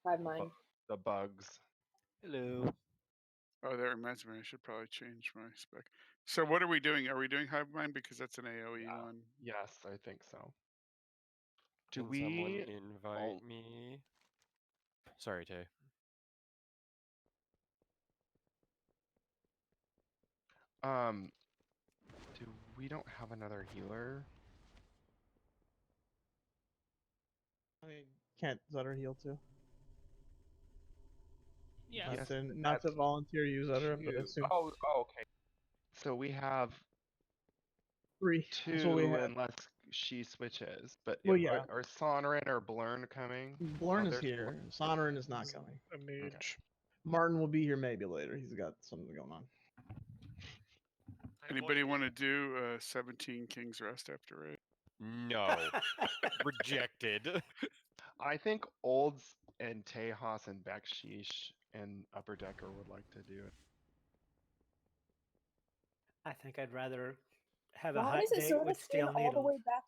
Hive The, mind. the bugs. Hello. Oh, that reminds me. I should probably change my spec. So what are we doing? Are we doing Hive Mind because that's an AOE Yeah. one? Yes, I think so. Do Can someone we? invite Oh, me? Sorry, Tay. um, do we don't have another healer? I mean, can't Zutter heal too? Yes. Yes, Not to that's volunteer use Zutter, but two. assume Oh, okay. So we have 3. That's what we two, have. unless she switches. But Well, yeah. are Sonoran or Blurn coming? Blurn is there's here. Sonoran is not coming. A mage. Martin will be here maybe later. He's got something going on. Anybody want to do 17 King's Rest after raid? No. Rejected. I think Olds and Tejas and Baksheesh and Upper Decker would like to do it. I think I'd rather have a Why hot is it date sort with of staying steel all the needles. way back?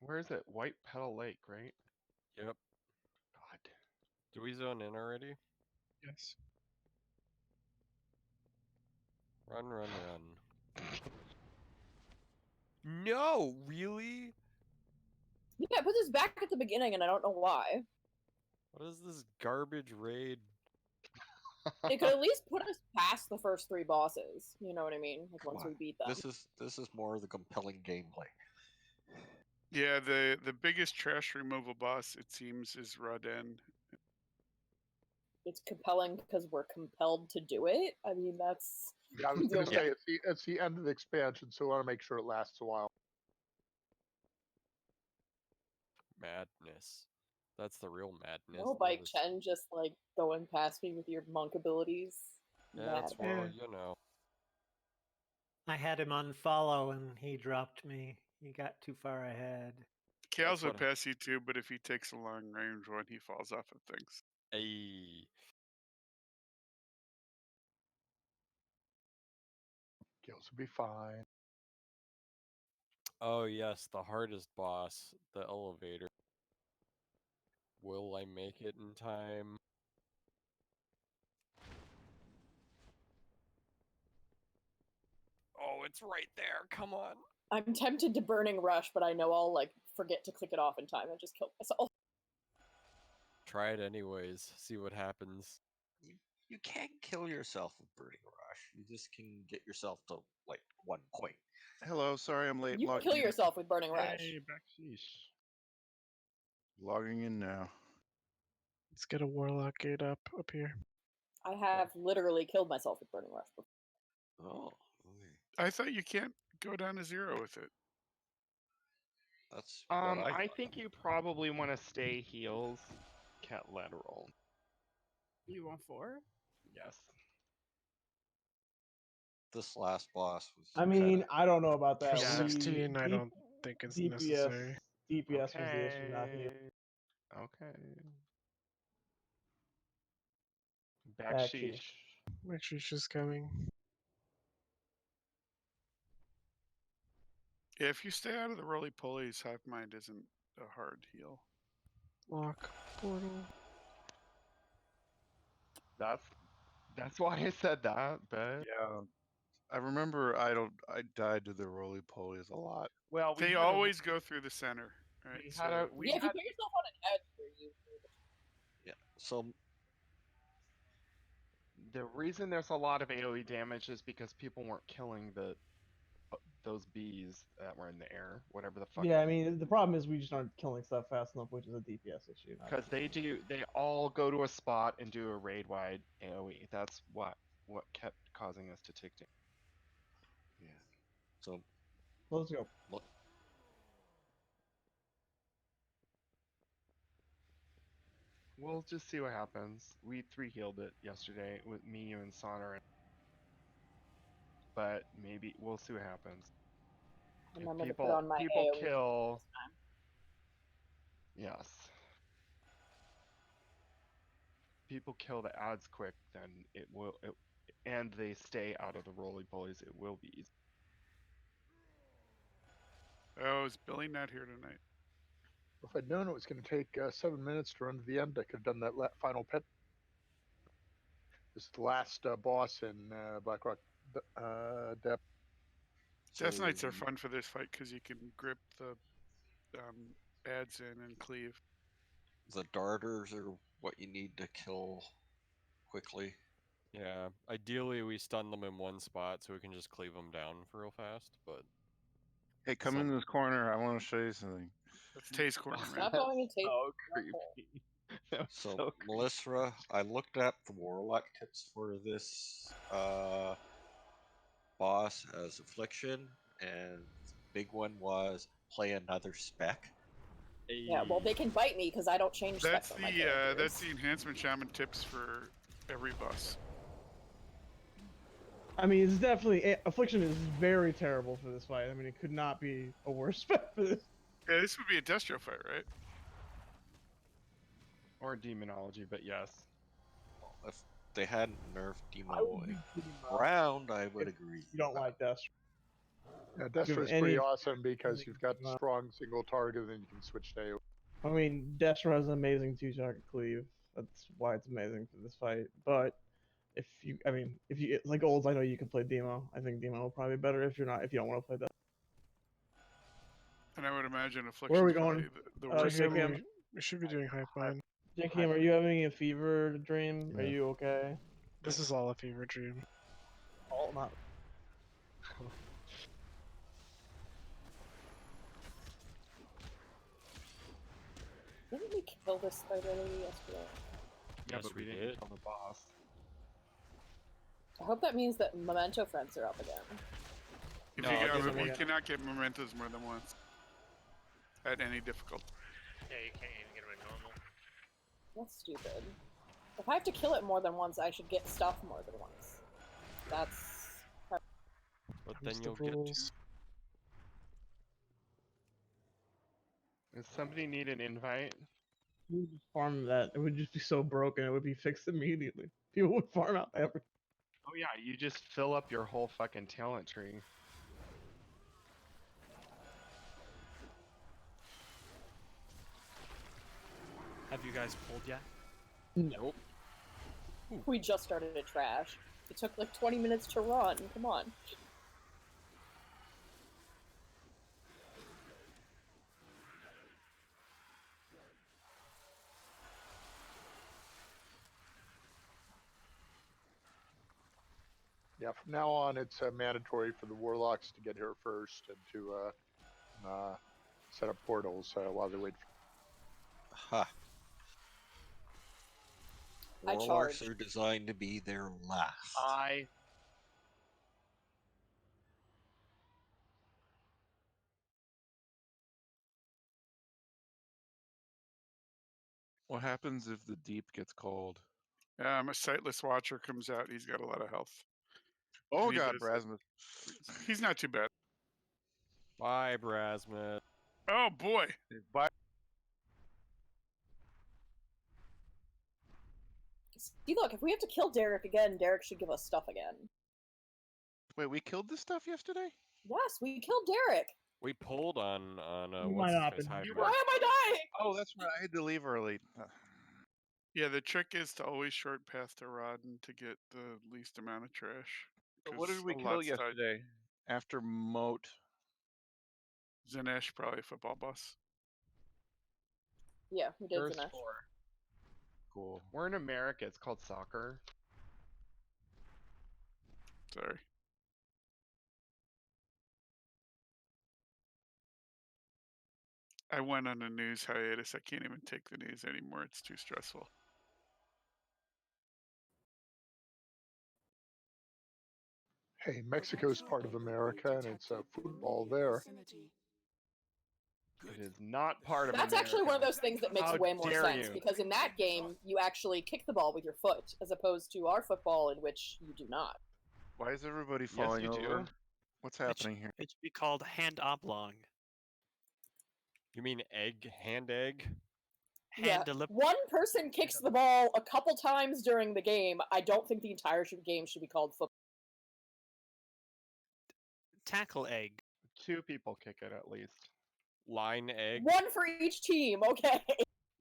Where is it? White Petal Lake, right? Yep. God. Do we zone in already? Yes. Run, run, run. No, really? Yeah, put this back at the beginning, and I don't know why. What is this garbage raid? It could at least put us past the first 3 bosses. You know what I mean? Like once Come we on. beat them. This is more of the compelling gameplay. Yeah, the biggest trash removal boss it seems is Raden. It's compelling because we're compelled to do it. I mean, that's Yeah, I was the going to only- say it's the end of the expansion, so we want to make sure it lasts a while. Madness. That's the real madness. no None bike of this- Chen just like going past me with your monk abilities. Yeah, that's Mad. well, you know. I had him on follow and he dropped me. He got too far ahead. Kales will what- pass you too, but if he takes a long range one, he falls off of things. Ayy. Kills will be fine. Oh yes, the hardest boss, the elevator. Will I make it in time? Oh, it's right there. Come on. I'm tempted to burning rush, but I know I'll like forget to click it off in time and just kill myself. Try it anyways. See what happens. You can't kill yourself with Burning Rush. You just can get yourself to like 1 point. Hello, sorry I'm late. You can logging kill in. yourself with burning rush. Hey, Baksheesh. Logging in now. Let's get a warlock gate up here. I have literally killed myself with burning rush before. Oh, okay. I thought you can't go down to 0 with it. That's what I think you probably want to stay heals, cat lateral. You want 4? Yes. this last boss was. I mean, I don't know about For that. Yeah. 16, I D- don't think it's DPS, necessary. DPS was the issue, not heal. Okay. Baksheesh. Baksheesh. Make sure she's coming. Yeah, if you stay out of the roly polies, Hive Mind isn't a hard heal. Lock portal. That's why I said that, but Yeah. I remember I died to the roly polies a lot. well, we They had always go through the center. Right? we So had a we Yeah, if you had put yourself on an edge, you're Yeah. So the reason there's a lot of AoE damage is because people weren't killing those bees that were in the air, whatever the fuck. Yeah, I mean, the problem is we just aren't killing stuff fast enough, which is a DPS issue. not Because they all go to a spot and do a raid wide AoE. That's what kept causing us to take damage. yeah. So Let's go. look. We'll just see what happens. We 3 healed it yesterday with me, you, and Sonner. But maybe we'll see what happens. and If I'm gonna people put on my people AoE kill, this time. yes. People kill the ads quick, then it will. And they stay out of the roly polies. It will be easy. Oh, is Billy not here tonight? If I'd known it was going to take 7 minutes to run to the end, I could have done that final pit. This is the last boss in Blackrock Depth. Death Knights are So- fun for this fight because you can grip the ads in and cleave. The darters are what you need to kill quickly. Yeah, ideally we stun them in one spot so we can just cleave them down real fast, but Hey, come in this corner. I want to show you something. That's Tay's corner, man. Stop going and take. So creepy. That was So, so creepy. Melissa, I looked up the warlock tips for this boss as affliction, and the big one was play another spec. Yeah, well, they can bite me because I don't change That's specs on my the characters. that's the enhancement shaman tips for every boss. I mean, it's definitely Affliction is very terrible for this fight. I mean, it could not be a worse spec for this. Yeah, this would be a Destro fight, right? Or demonology, but yes. If they hadn't nerfed I Demo would be pretty mad round, I would if agree. You don't like Destro. Yeah, Destro's any- pretty awesome because any- you've got strong single target, and then you can switch to AoE. I mean, Destro has an amazing 2-target cleave. That's why it's amazing for this fight. But if you like Olds, I know you can play Demo. I think Demo will probably be better if you don't want to play that. And I would imagine affliction. Where are we going? The Uh, worst. Jake, We should be doing hive mind. Jackie, are you having a fever dream? Are Yeah. you okay? This is all a fever dream. Oh, not. Didn't we kill this fight already yesterday? Yeah, Yes, but we we didn't did. kill the boss. I hope that means that Memento Friends are up again. If No, you it get, doesn't you work. cannot get mementos more than once at any difficulty. Yeah, you can't even get them at normal. That's stupid. If I have to kill it more than once, I should get stuff more than once. That's but Them's then the you'll get rules. Does somebody need an invite? You would just farm that. It would just be so broken. It would be fixed immediately. People would farm out everything. Oh yeah, you just fill up your whole fucking talent tree. Have you guys pulled yet? nope. we just started to trash. It took like 20 minutes to run. Come on. Yeah, from now on, it's mandatory for the warlocks to get here first and to set up portals while they wait. Ha. I Warlocks charge. are designed to be there last. What happens if the deep gets cold? A sightless watcher comes out. He's got a lot of health. Oh He god, does- Brasmus. He's not too bad. Bye, Brasmus. Oh boy. Bye. See, look, if we have to kill Derek again, Derek should give us stuff again. Wait, we killed this stuff yesterday? Yes, we killed Derek. We pulled on You what's might not his face, been- Hive You Why Mind. am I dying? Oh, that's right. I had to leave early. Yeah, the trick is to always short path to Rodden to get the least amount of trash. So what did 'cause we a kill lot's tied- yesterday? After Moat. Zanesh, probably a football boss. Yeah, we did First Zanesh. four. Cool. We're in America. It's called soccer. Sorry. I went on a news hiatus. I can't even take the news anymore. It's too stressful. Hey, Mexico's part of America, and it's football there. It is not part of That's America. actually one of those things that makes How way more dare sense you. because in that game you actually kick the ball with your foot as opposed to our football in which you do not. Why is everybody Yes, falling you over? do. What's It happening here? It should be called hand oblong. You mean egg? Hand egg? Hand Yeah, delip. one person kicks the ball a couple times during the game. I don't think the entire game should be called football. Tackle egg. 2 people kick it at least. Line egg. One for each team. Okay.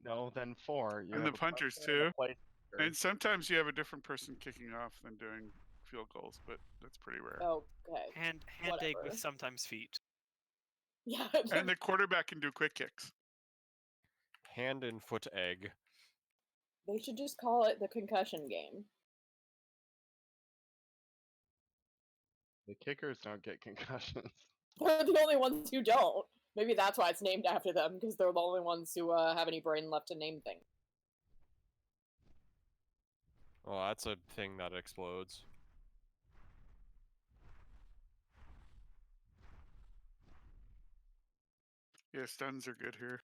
No, then 4. You And have the a punters punter and a too. playmaker. And sometimes you have a different person kicking off than doing field goals, but that's pretty rare. Okay. Hand egg Whatever. with sometimes feet. Yeah. And the quarterback can do quick kicks. Hand and foot egg. They should just call it the concussion game. The kickers don't get concussions. They're the only ones who don't. Maybe that's why it's named after them, because they're the only ones who have any brain left to name things. Oh, that's a thing that explodes. Yeah, stuns are good here.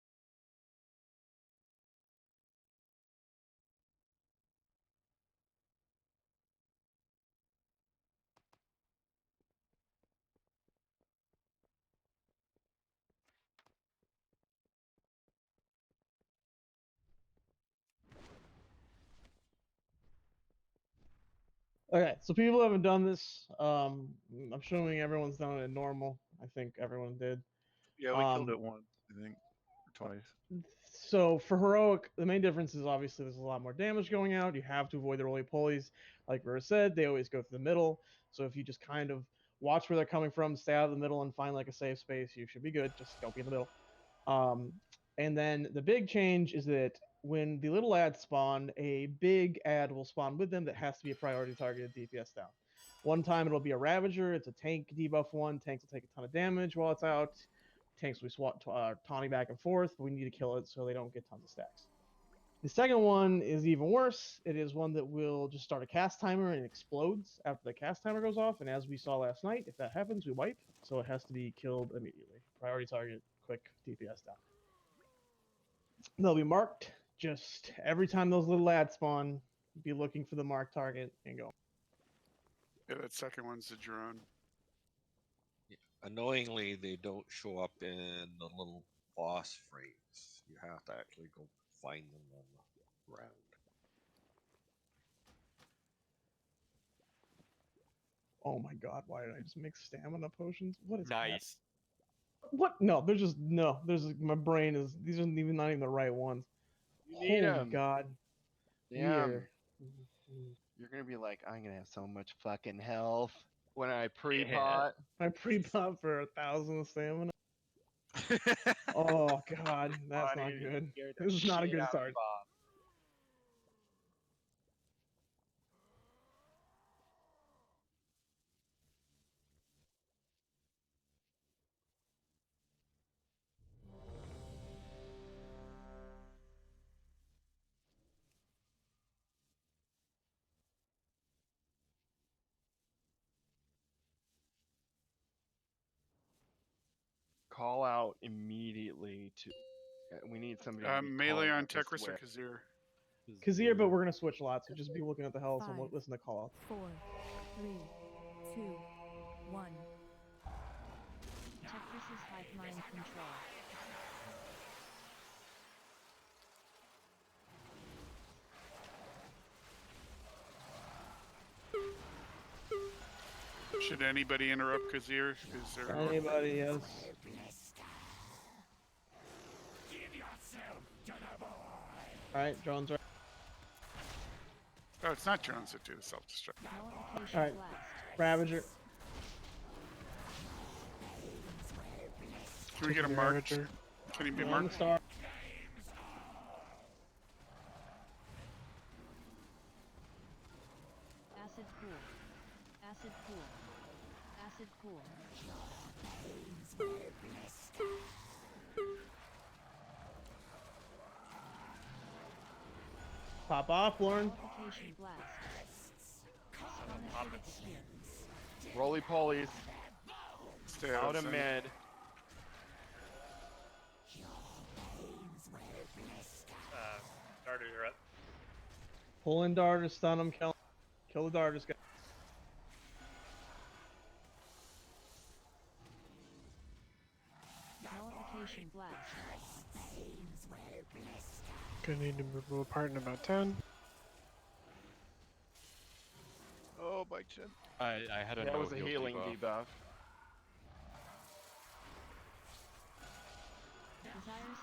Okay, so people haven't done this. I'm assuming everyone's done it normal. I think everyone did. Yeah, we killed it once, I think, or twice. So for heroic, the main difference is obviously there's a lot more damage going out. You have to avoid the roly-polies. Like Rura said, they always go through the middle. So if you just kind of watch where they're coming from, stay out of the middle, and find like a safe space, you should be good. Just don't be in the middle. And then the big change is that when the little ads spawn, a big ad will spawn with them that has to be a priority targeted DPS down. One time it'll be a Ravager. It's a tank debuff one. Tanks will take a ton of damage while it's out. Tanks will be taunting back and forth, but we need to kill it so they don't get tons of stacks. The second one is even worse. It is one that will just start a cast timer and explodes after the cast timer goes off. And as we saw last night, if that happens, we wipe. So it has to be killed immediately. Priority target, quick DPS down. They'll be marked. Just every time those little ads spawn, be looking for the marked target and go. Yeah, that second one's the drone. Annoyingly, they don't show up in the little boss frames. You have to actually go find them on the ground. Oh my god, why did I just make stamina potions? What is Nice. What? No, there's just no. There's my brain is. These are even not even the right ones. You need Holy 'em. God. Damn. You're gonna be like, I'm gonna have so much fucking health when I pre-pot. I pre-pop for 1,000 stamina. Oh God, that's not good. This is not a good start. Call out immediately to. We need somebody. To be Melee calling on out to Tekris or Swift. Kazir? Kazir, but we're gonna switch lots, so just be looking at the health and listen to call out. 4, 3, 2, 1. Tetris's hive mind control. Should anybody interrupt Kazir? Is there Anybody else? Alright, drones are. Oh, it's not drones that do the self-destruct. Alright, Ravager. Can we get a mark? Can he be On marked? the star. Acid pool. Acid pool. Acid pool. Pop off, Lauren. Purification blast. Roly polies. Stay Out of outside. mid. Darter, you're up. Pull in darters, stun him, kill the darters, guys. Nullification blast. Gonna need to move apart in about 10. Oh, bike chin. I had a That no was a heal healing debuff. debuff.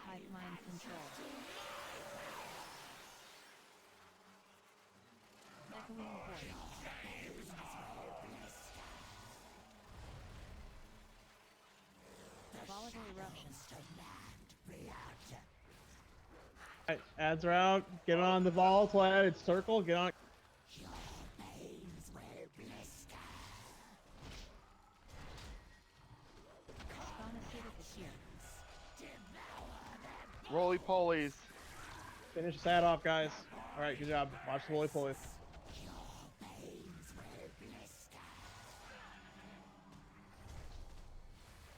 hive mind control. Echoing voice. Volatile eruption. Alright, ads are out. Get on the volatile added circle. Get on. Spawn acidic is here. Roly polies. Finish this ad off, guys. Alright, good job. Watch the roly polies.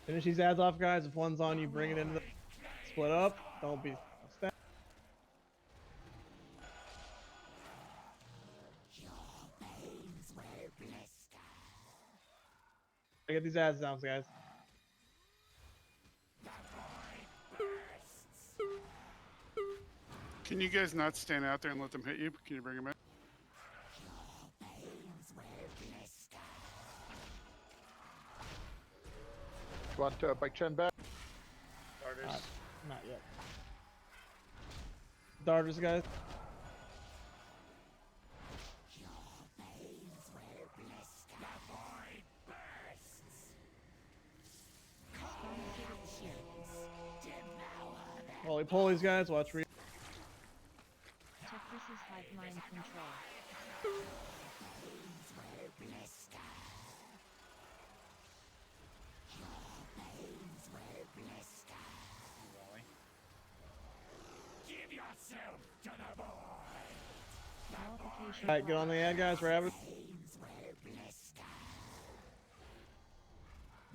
Finish these ads off, guys. If one's on you, bring it into the split up. Don't be. I get these ads down, guys. Can you guys not stand out there and let them hit you? Can you bring them in? You want Bike Chen back? Starters. Not yet. Darters, guys. Spawn acidic is here. Roly polies, guys. Watch re. Tecris's hive mind control. Nullification Alright, get on the ad, guys. Rabbit.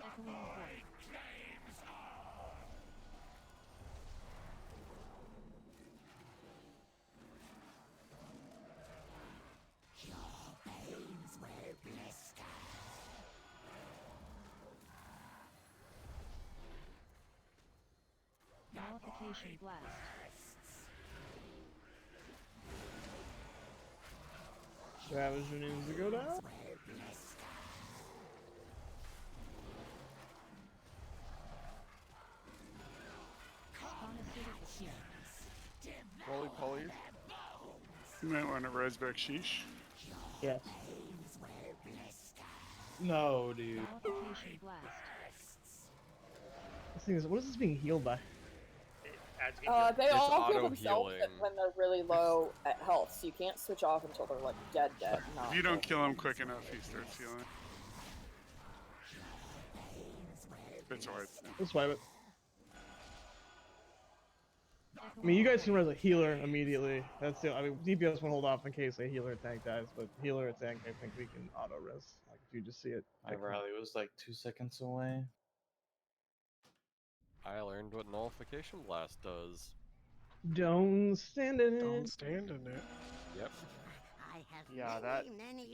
Echoing voice. Nullification blast. Ravager needs to go down. Spawn acidic is here. Roly polies. You might want to res back sheesh. Yes. No, dude. Nullification blast. This thing is. What is this being healed by? They It's all heal auto themselves healing. when they're really low at health, so you can't switch off until they're like dead. If you don't kill him quick enough, he starts healing. It's alright. Let's swipe it. I mean, you guys can res a healer immediately. That's the. I mean, DPS won't hold off in case a healer or tank dies, but healer or tank, I think we can auto res. Like if you just see it. My rally was like 2 seconds away. I learned what nullification blast does. Don't stand in it. Don't stand in it. Yep. Yeah, that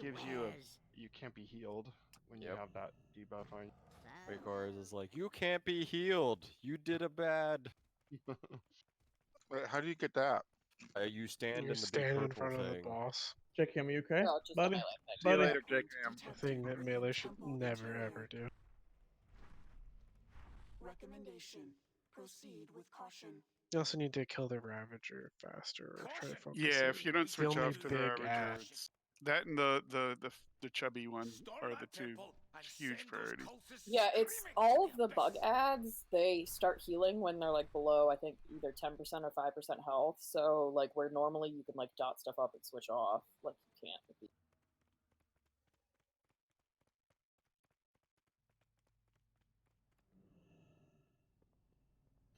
gives you a. You can't be healed when you have that debuff on. Raycors is like, you can't be healed. You did a bad. Wait, how do you get that? You stand You in the big stand in purple front of the thing. boss. Check him, are you okay? No, just Buddy? See you Buddy? later, Jake. A thing that melee should never ever do. Recommendation. Proceed with caution. You also need to kill the Ravager faster or try to focus. Yeah, it. if you don't The switch only off to the big Ravager, ad. it's that and the chubby one are the two huge priorities. Yeah, it's all of the bug ads. They start healing when they're like below, I think, either 10% or 5% health. So like where normally you can like dot stuff up and switch off, like you can't. If you...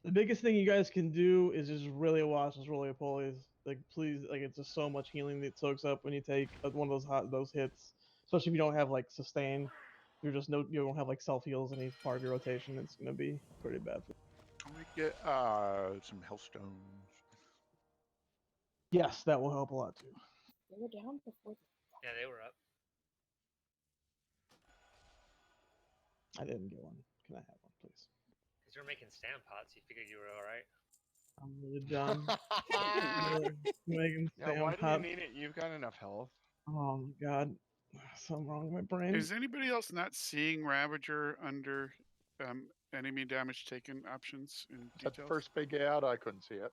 The biggest thing you guys can do is just really watch those roly polies. Like, please, like, it's just so much healing that soaks up when you take one of those hits. Especially if you don't have like sustain. You're just you don't have like self heals in each part of your rotation. It's gonna be pretty bad. Can we get some hellstones? Yes, that will help a lot too. They were down before. Yeah, they were up. I didn't get one. Can I have one, please? Because you were making stand pots, you figured you were alright. I'm really dumb. Megan, Yeah, why do you need it? You've got enough health. Oh my god, something wrong with my brain. Is anybody else not seeing Ravager under enemy damage taken options in That details? first big ad, I couldn't see it.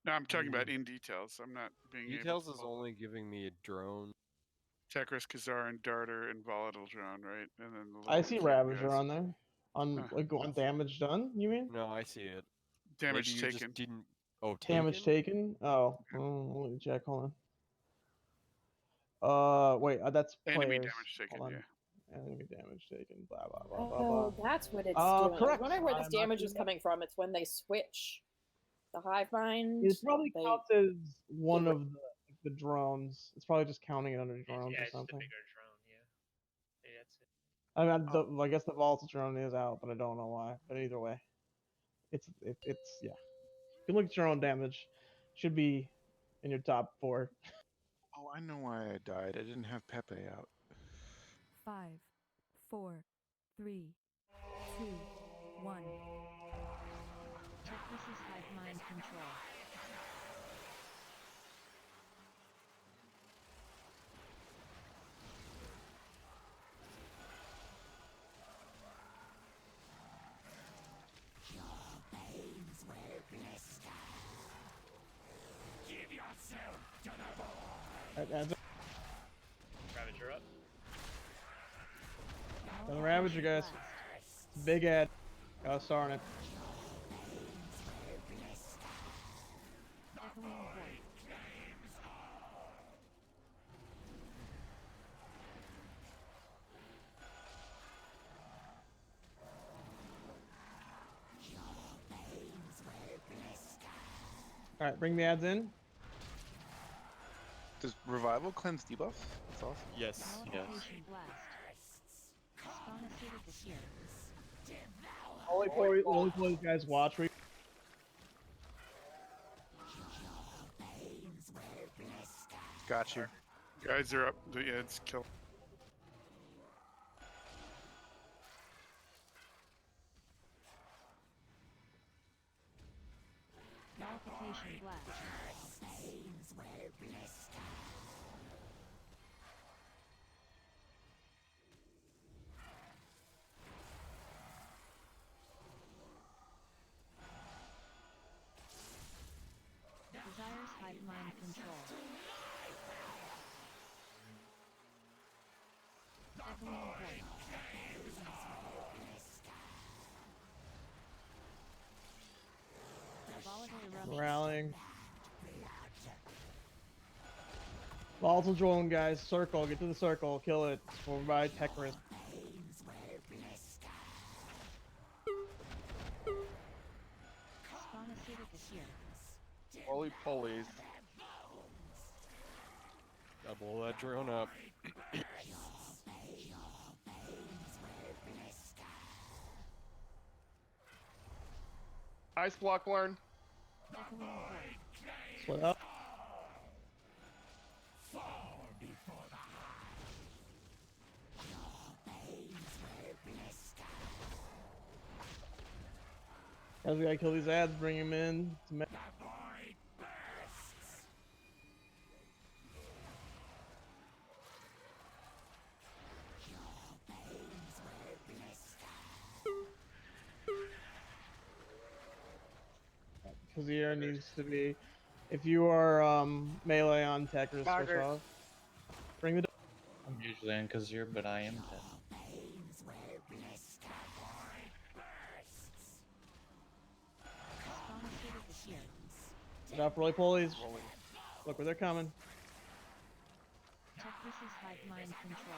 No, I'm talking about in details. I'm not being Details able is to pull only giving me a drone. Tekris, Khazar, and Darter, and Volatile Drone, right? And then the I little see cute Ravager guys. on there. On Huh. like on damage done, you mean? No, I see it. Damage Maybe you taken. just didn't. Oh, Damage taken? taken? Oh, let me check. Hold on. Wait, that's Enemy players. damage taken, Hold on. yeah. Enemy damage taken. Blah blah blah blah Oh, blah. that's what it's doing. I was Correct. wondering where this I'm not damage doing is that. coming from. It's when they switch the hive mind. It probably They counts as one get of the drones. It's probably just counting it under drones Yeah, or it's the something. bigger drone. Yeah. Maybe that's it. I mean, I guess the volatile drone is out, but I don't know why. But either way, it's yeah. You can look at your own damage. Should be in your top 4. Oh, I know why I died. I didn't have Pepe out. 5, 4, 3, 2, 1. Tekris' hive mind control. Ravager up. The Ravager, guys. Big ad. Starring it. Echoing voice. Alright, bring the ads in. Does revival cleanse debuffs? That's awesome. Yes. Nullification blast. Spawn acidic here. Only for you guys watch. Got you. Guys are up. Yeah, it's kill. Nullification blast. Desires hive mind control. Echoing voice. Volatile eruption. Rallying. Volatile drone, guys. Circle. Get to the circle. Kill it. Over by Tekris. Spawn acidic here. Roly polies. Double that drone up. Ice block learn. Echoing voice. Split up. Guys, we gotta kill these ads. Bring him in. Khazir needs to be. If you are melee on Tekris, switch off. Bring the. I'm usually in Khazir, but I am dead. Spawn acidic here. Get off roly polies. Look where they're coming. Tekris' hive mind control.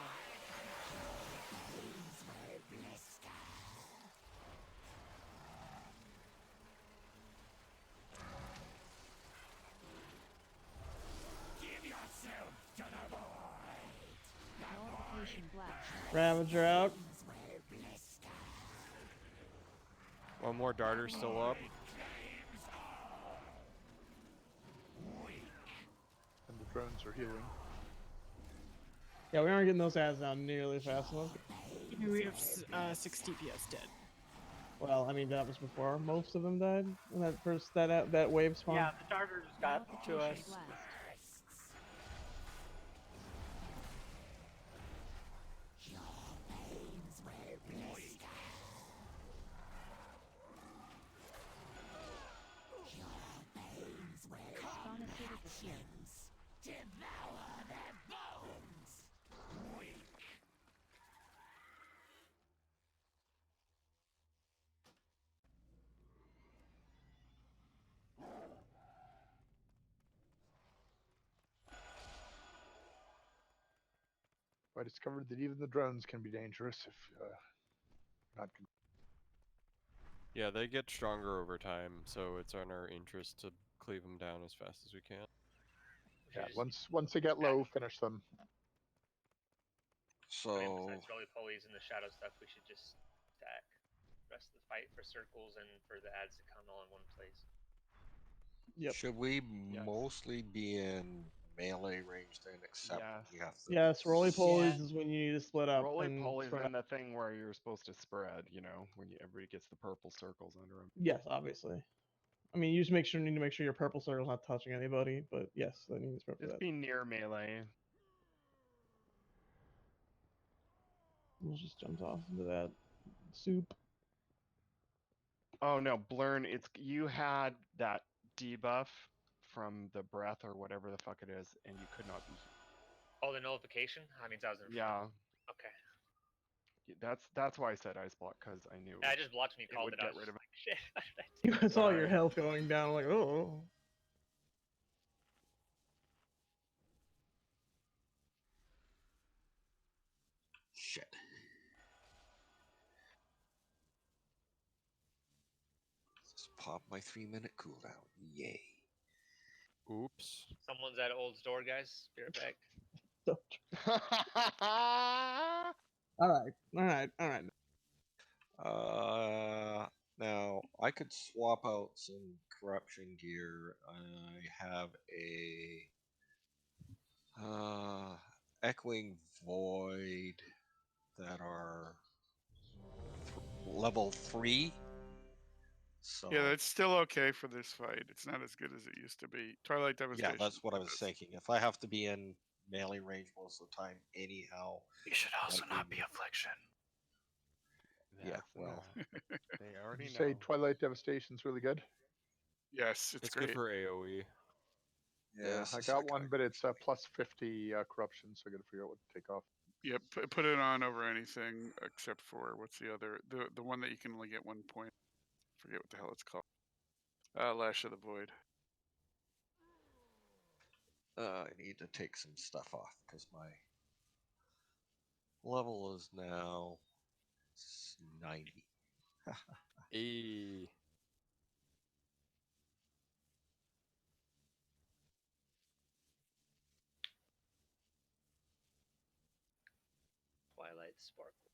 Nullification blast. Ravager out. One more darter still up. And the drones are healing. Yeah, we aren't getting those ads down nearly fast enough. We have 6 DPS dead. Well, I mean that was before most of them died in that first that wave spawn. Yeah, the darters got to us. Blast. I discovered that even the drones can be dangerous if not. Yeah, they get stronger over time, so it's in our interest to cleave them down as fast as we can. Yeah, once they get low, finish them. So I mean, besides roly-polies and the shadow stuff, we should just stack the rest of the fight for circles and for the ads to come all in one place. Yep. should we mostly be in melee range then, except we have to? Yes, roly-polies is when you need to split up. Roly-polies spread and out. the thing where you're supposed to spread, you know, when everybody gets the purple circles under them. Yes, obviously. I mean, you just need to make sure your purple circle's not touching anybody, but yes, that needs to spread for Just that. be near melee. We'll just jump off into that soup. Oh no, Blurn, you had that debuff from the breath or whatever the fuck it is, and you could not be. Oh, the nullification? That means I was in front. Yeah. Okay. That's why I said ice block, because I knew. Yeah, I just blocked when you called would it. I get was rid of like, shit. How did I do You saw your health going down, like, oh. Shit. Just pop my 3-minute cooldown. Yay. Oops. Someone's at Old Store, guys. Be right back. Alright. Now I could swap out some corruption gear. I have a echoing void that are level 3. So Yeah, that's still okay for this fight. It's not as good as it used to be. Twilight Devastation. yeah, that's what I was thinking. If I have to be in melee range most of the time, anyhow. You should also not be Affliction. Yeah, well, they already Did you know. say Twilight Devastation's really good? Yes, it's great. Good for AoE. Yeah, I got one, but it's plus 50 corruption, so I got to figure out what to take off. Yep, put it on over anything except for what's the other? The one that you can only get 1 point. Forget what the hell it's called. Lash of the Void. I need to take some stuff off because my level is now 90. Twilight Sparkle.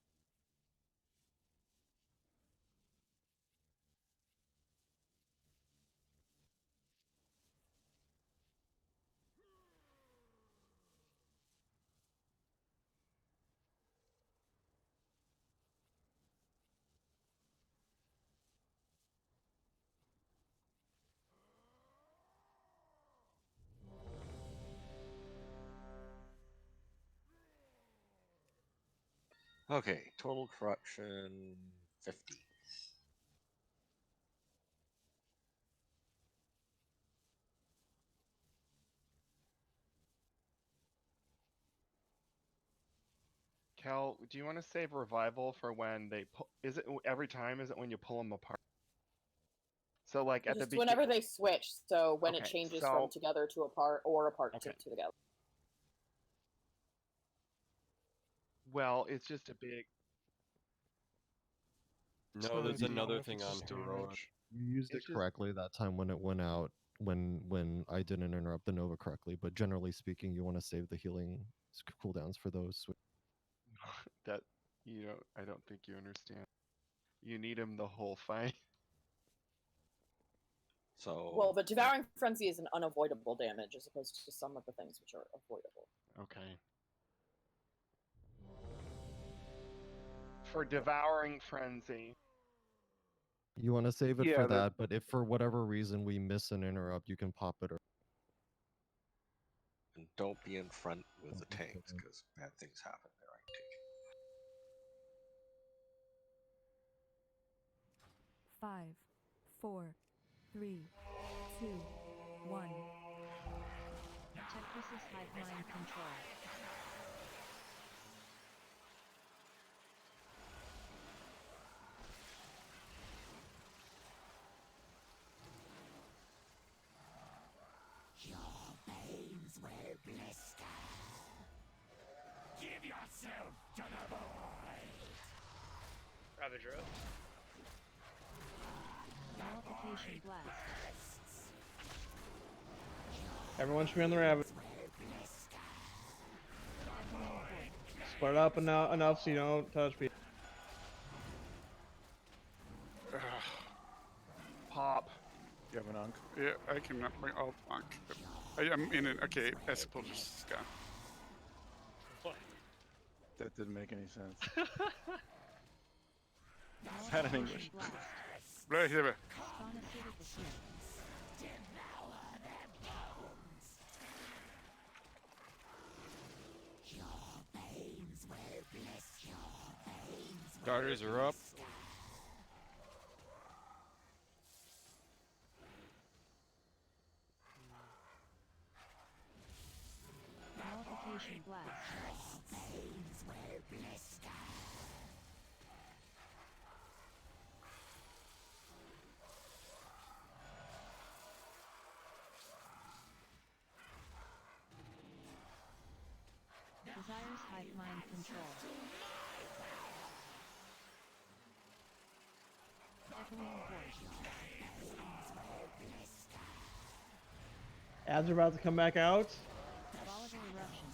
Okay, total corruption 50. Cal, do you want to save revival for when they pull? Is it every time? Is it when you pull them apart? So like at the Just beginning. whenever they switch, so when it Okay, changes so- from together to apart or apart Okay. to together. Well, it's just a big. No, there's another thing on heroic. You used it correctly that time when it went out, when I didn't interrupt the Nova correctly, but generally speaking, you want to save the healing cooldowns for those. That I don't think you understand. You need him the whole fight. So Well, but Devouring Frenzy is an unavoidable damage as opposed to some of the things which are avoidable. Okay. For Devouring Frenzy. You want to save it Yeah, for that- that, but if for whatever reason we miss an interrupt, you can pop it. And don't be in front with the tanks because bad things happen there, I take it. 5, 4, 3, 2, 1. Technicis hive mind control. Your veins will blister. Give Ravager up. Nullification blast. Everyone should be on the rabbit. Split up enough so you don't touch people. Pop. You have an unk? Yeah, I can not my alt monk. I'm in an okay. Escapal just gone. What? That didn't make any sense. Is that in English? Right here. Darters are up. Nullification blast. Desires hive mind control. Echoing voice. Ads are about to come back out. Volatile eruption.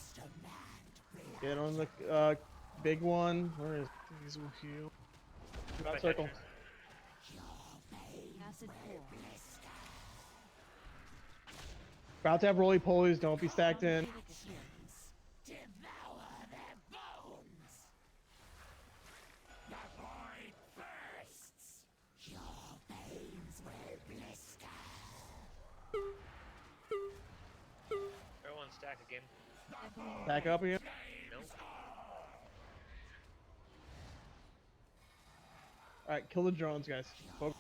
Get on the big one. Where is These will heal. that circle? Acid pool. About to have roly polies. Don't be stacked in. Everyone stack again. Back up again. Nope. Alright, kill the drones, guys. Focus.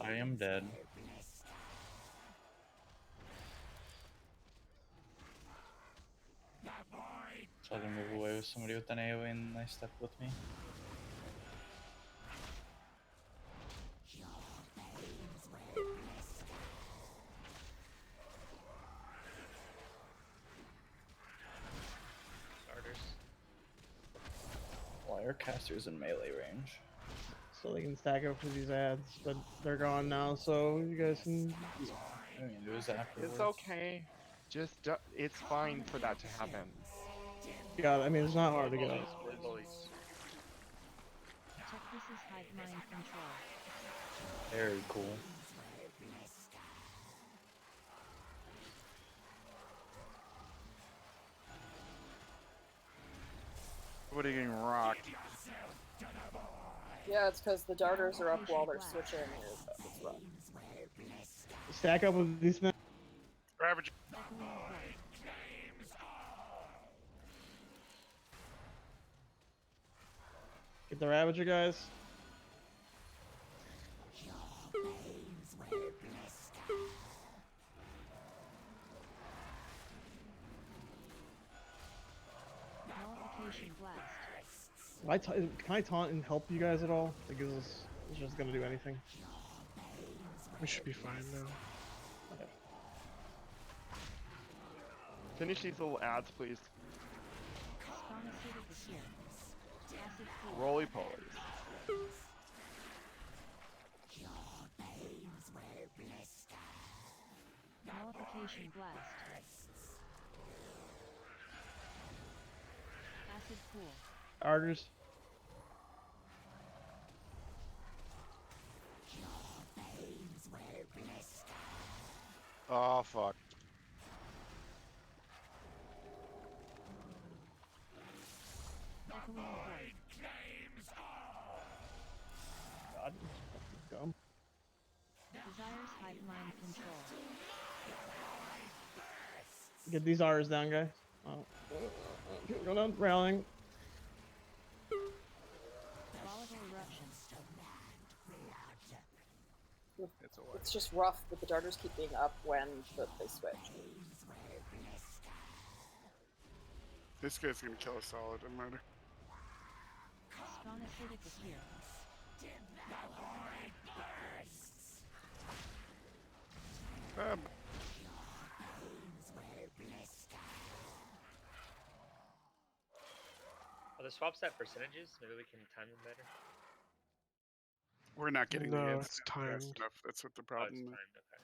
I am dead. Tried to move away with somebody with an AoE and they stepped with me. Starters. Wire caster's in melee range. So they can stack up for these ads, but they're gone now, so you guys can... I mean, it was afterwards. It's okay. Just it's fine for that to happen. Yeah, I mean, it's not hard to get. Bullies. Check this is hive mind control. Very cool. Everybody getting rocked. Yeah, it's because the darters are up while they're switching. It's rough. Stack up with these men. Ravage. Get the Ravager, guys. Nullification blast. Can I taunt and help you guys at all? Because it's just gonna do anything. We should be fine now. Okay. Finish these little ads, please. Spontaneity is here. Acid pool. Roly polies. Nullification blast. Acid pool. Arters. Oh, fuck. Echoing void. God, dumb. Desires hive mind control. Get these R's down, guys. Oh. Go down, rallying. Volatile eruption. It's just rough, but the darters keep being up when they switch. This guy's gonna kill us all at a murder. Spontaneity is here. the swap set percentages? Maybe we can time them better. We're not getting the No, hits it's fast timed. enough. That's what the Oh, it's problem timed. is. Okay.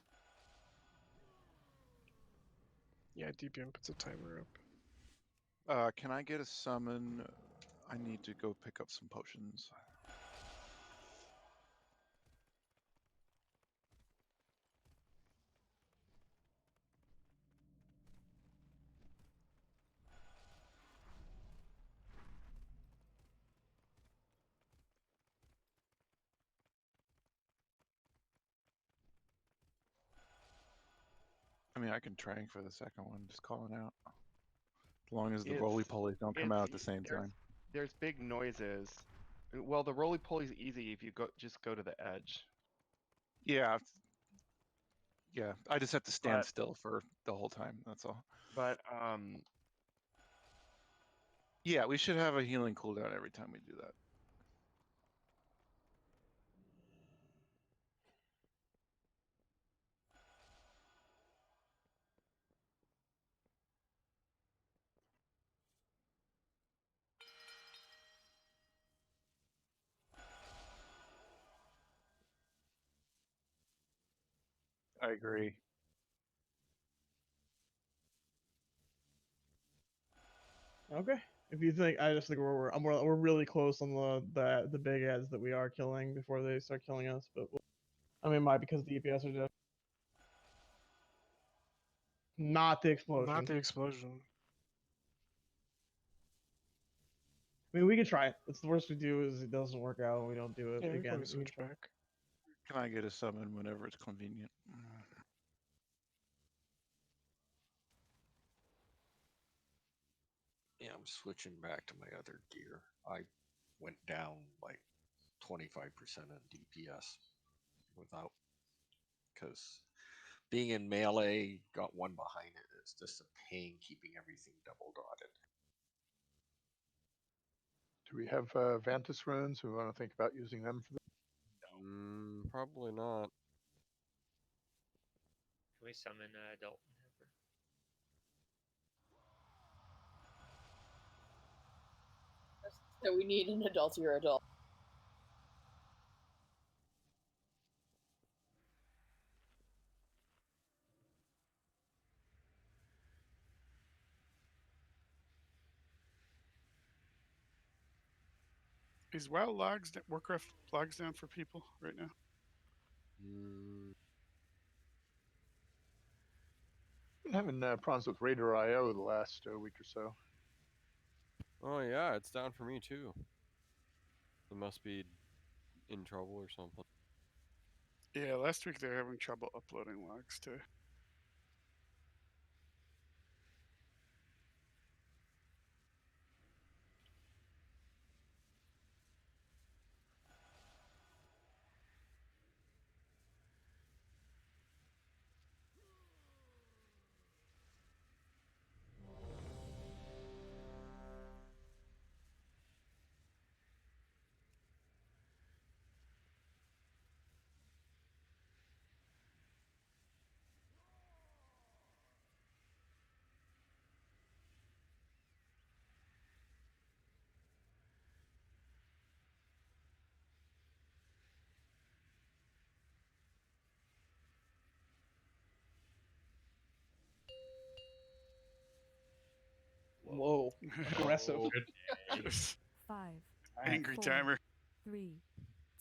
Yeah, DPM puts a timer up. Can I get a summon? I need to go pick up some potions. I mean, I can train for the second one, just calling out. As long as the roly polies don't come out at the same time. There's big noises. Well, the roly poly's easy if you just go to the edge. Yeah. Yeah, I just have to stand But- still for the whole time. That's all. But yeah, we should have a healing cooldown every time we do that. I agree. Okay. If you think, I just think we're really close on the big ads that we are killing before they start killing us. But I mean, it might because the EPS are just not the explosion. Not the explosion. I mean, we could try it. It's the worst we do is it doesn't work out and we don't do it Yeah, we can again. always switch back. Can I get a summon whenever it's convenient? Yeah, I'm switching back to my other gear. I went down like 25% on DPS without, because being in melee, got one behind it. It's just a pain keeping everything double dotted. Do we have Vantus runes? We want to think about using them for this? Probably not. Can we summon Adult? So we need an adultier adult. Is WoW logs, Warcraft logs down for people right now? Been having problems with Raider IO the last week or so. Oh yeah, it's down for me too. It must be in trouble or something. Yeah, last week they were having trouble uploading logs too. Whoa, aggressive. Five. Angry 4, timer. 3,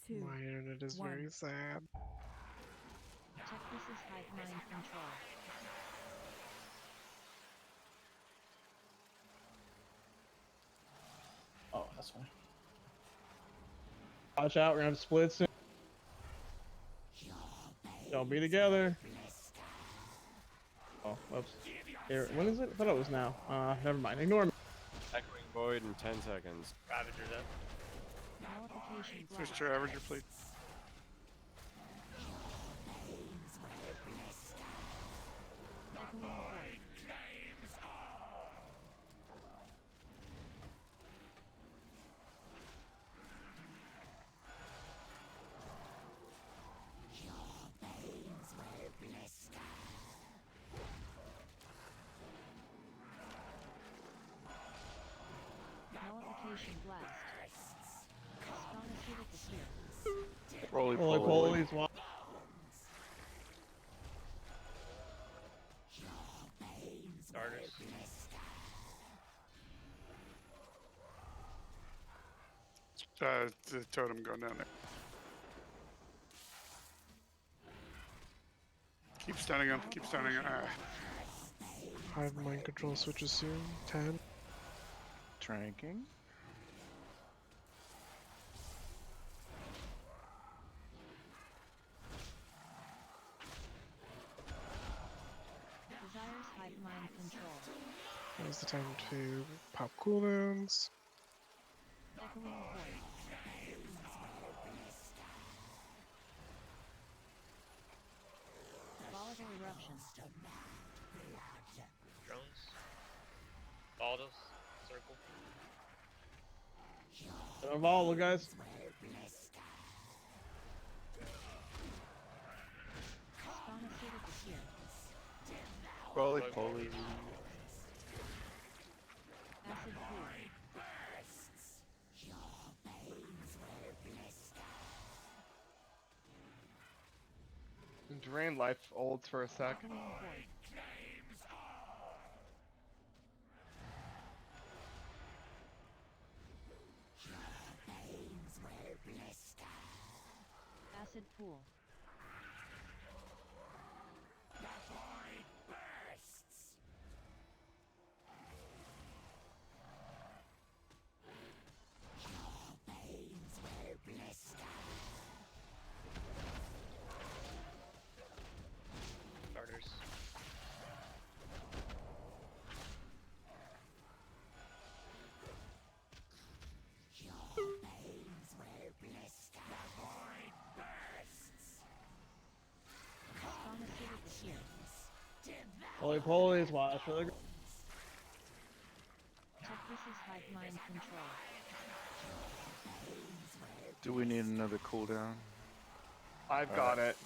2, My internet is 1. very sad. Check this is hive mind control. Oh, that's fine. Watch out, we're gonna have splits soon. Don't be together. Oh, whoops. Here, when is it? I thought it was now. Never mind. Ignore me. Echoing Void in 10 seconds. Ravager's up. Nullification block. Switch to Ravager, please. Echoing void. Nullification Multiplication blast. Spawn acidic appear. Roly Holy poly. polies, wa- Starters. The totem going down there. Keep stunning him. Keep stunning him. Hive mind control switches soon. 10. Tranking. Desires hive mind control. Now's the time to pop cooldowns. Echoing voice. Volatile eruption. Drones. Baldos. Circle. Gonna volatile, guys. Spawn acidic appear. Roly poly. Acid pool. Drain life olds for a sec. Echoing void. Acid pool. Starters. Spawn acidic appear. Holy polies, watch for the. Technicis hive mind control. Do we need another cooldown? I've got it.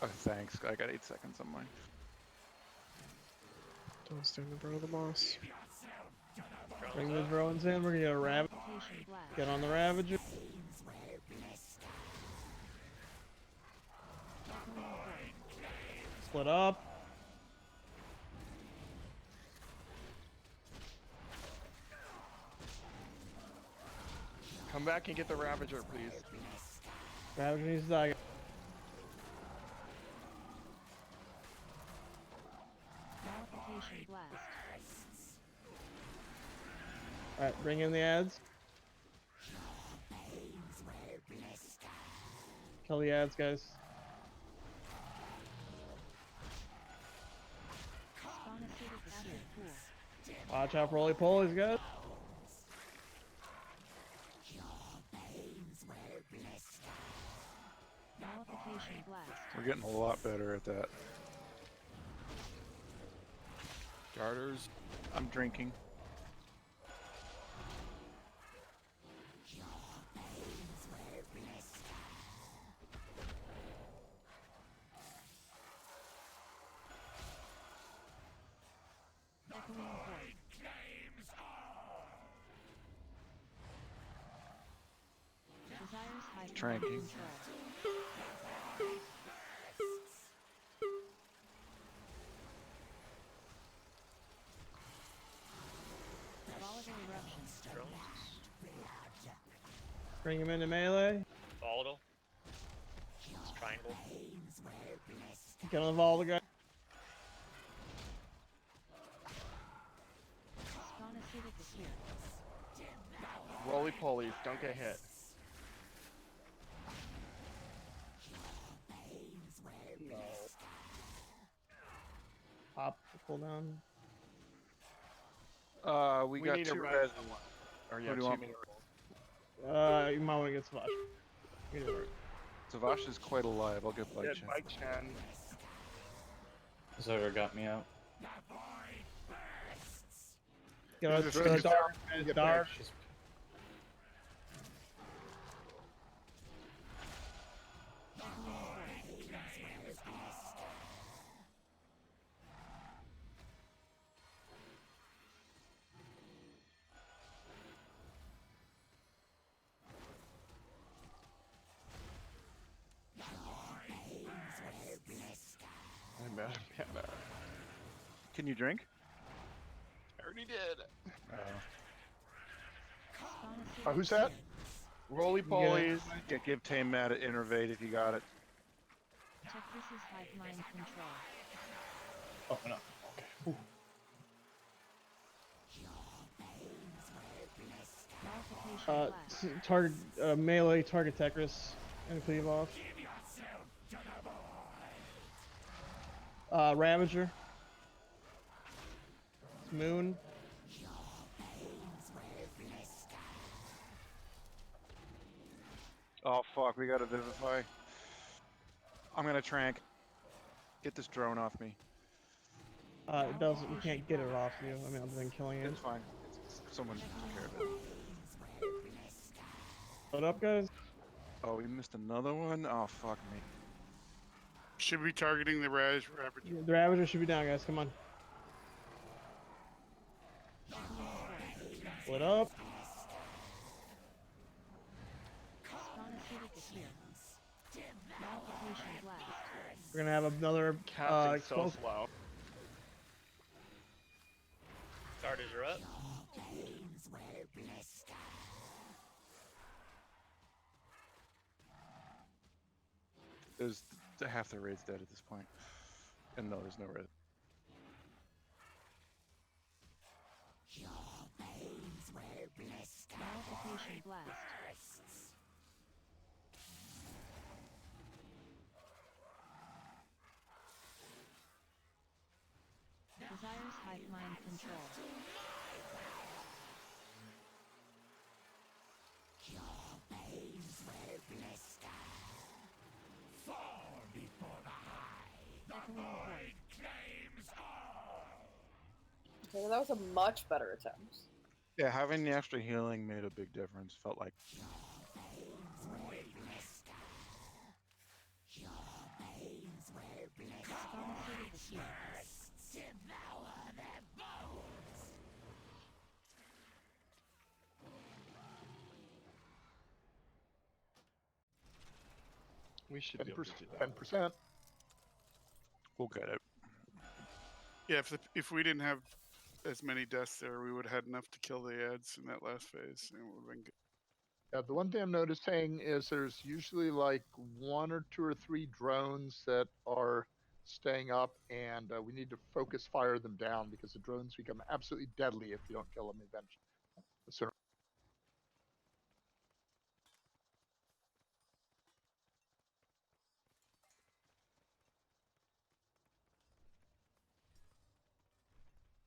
Oh, thanks. I got 8 seconds on mine. Don't stand in front of the boss. Bring the drones in. We're gonna get a rabbit. Multiplication blast. Get on the Ravager. Echoing void. Split up. Come back and get the Ravager, please. Ravager needs to die. Multiplication blast. Alright, bring in the ads. Kill the ads, guys. Spawn acidic acid pool. Watch out for roly polies, guys. Multiplication blast. We're getting a lot better at that. Starters. I'm drinking. Echoing void. Desires hive mind Tranking. control. Volatile eruption. Drones. Bring him into melee. Volatile. Triangle. Get on the volatile, guys. Spawn acidic appear. Roly polies, don't get hit. No. Pop the cooldown. We We got need a 2 res- res. Or Who yeah, do you want two- me to roll? You might want to get Savash. Either way. Savash is quite alive. I'll get Bite Get Chin. Bite Chin. Zoda got me out. Go He's to just- dark. Dark. Can you drink? I already did. Who's that? Roly You get it. polies. Give Tame Matt at Innervate if you got it. Tetris's hive mind control. Oh no. Okay. Whew. Nullification blast. Target melee, target Tetris, and cleave off. Ravager. It's Moon. Oh fuck, we gotta vivify. I'm gonna trank. Get this drone off me. It doesn't. You can't get it off you. I mean, other than killing it. It's fine. Someone took care of it. What up, guys? Oh, we missed another one? Oh, fuck me. Should be targeting the Ravager. The Ravager should be down, guys. Come on. Split up. We're gonna have another Casting's so slow. Starters are up. There's half the raid's dead at this point. And no, there's no raid. Nullification blast. Desires hive mind control. Echoing void. Okay, that was a much better attempt. Yeah, having the extra healing made a big difference. Felt like. We should be able to do that. 10%. We'll get it. Yeah, if we didn't have as many deaths there, we would have had enough to kill the ads in that last phase, and it would have been good. Yeah, the one thing I'm noticing is there's usually like 1 or 2 or 3 drones that are staying up, and we need to focus fire them down because the drones become absolutely deadly if you don't kill them eventually. So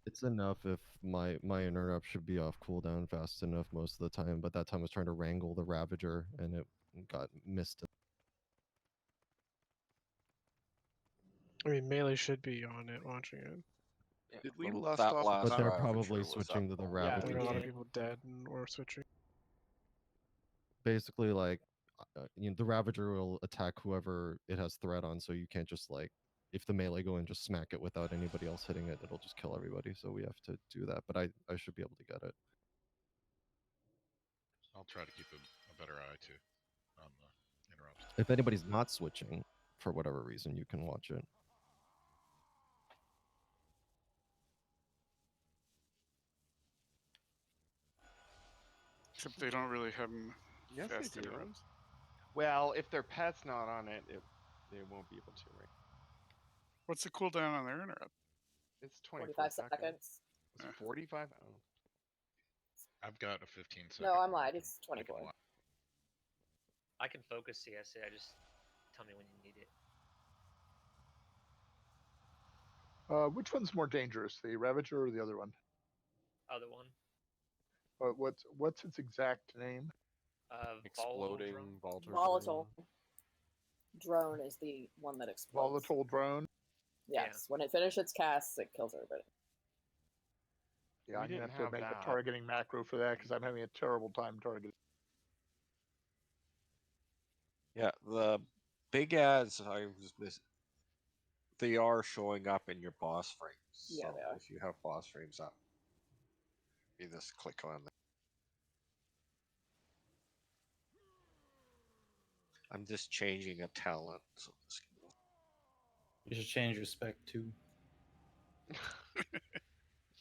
It's enough if my interrupt should be off cooldown fast enough most of the time, but that time I was trying to wrangle the Ravager and it got missed. I mean, melee should be on it, watching it. Did we lust That off? last But they're Ravager probably was switching to up the all There Ravager. are a lot of did. people dead or switching. Basically, like, the Ravager will attack whoever it has threat on, so you can't just, like, if the melee go and just smack it without anybody else hitting it, it'll just kill everybody, so we have to do that, but I should be able to get it. I'll try to keep a better eye too on the interrupts. If anybody's not switching, for whatever reason, you can watch it. Except they don't really have them Yes, fast they do. interrupts. Well, if their pet's not on it, they won't be able to, right? What's the cooldown on their interrupt? It's 24 45 seconds. seconds. Is it 45? Oh. I've got a 15-second. No, I'm lied. It's 24. I can focus CSA. Just tell me when you need it. which one's more dangerous, the Ravager or the other one? Other one. What's its exact name? Exploding Volatile drone is the one that explodes. Volatile drone? Yes. When it finishes its cast, it kills everybody. Yeah, I'm going to have to make a targeting macro for that because I'm having a terrible time targeting. Yeah, the big ads they are showing up in your boss frames. Yeah, so they are. if you have boss frames up, you just click on them. I'm just changing a talent. So this You should change your spec too.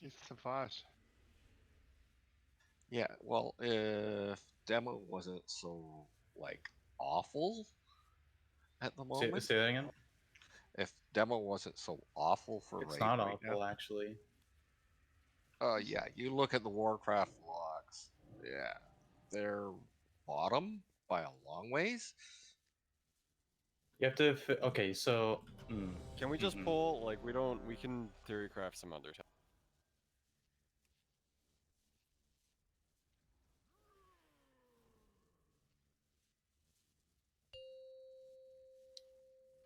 He's savage. Yeah, well, if demo wasn't so like awful at the moment, Say that again. if demo wasn't so awful for It's raid not right awful actually. yeah, you look at the Warcraft logs. Yeah, they're bottom by a long ways. You have to. Okay, so. Can we just pull? Like, we don't. We can theory craft some other time.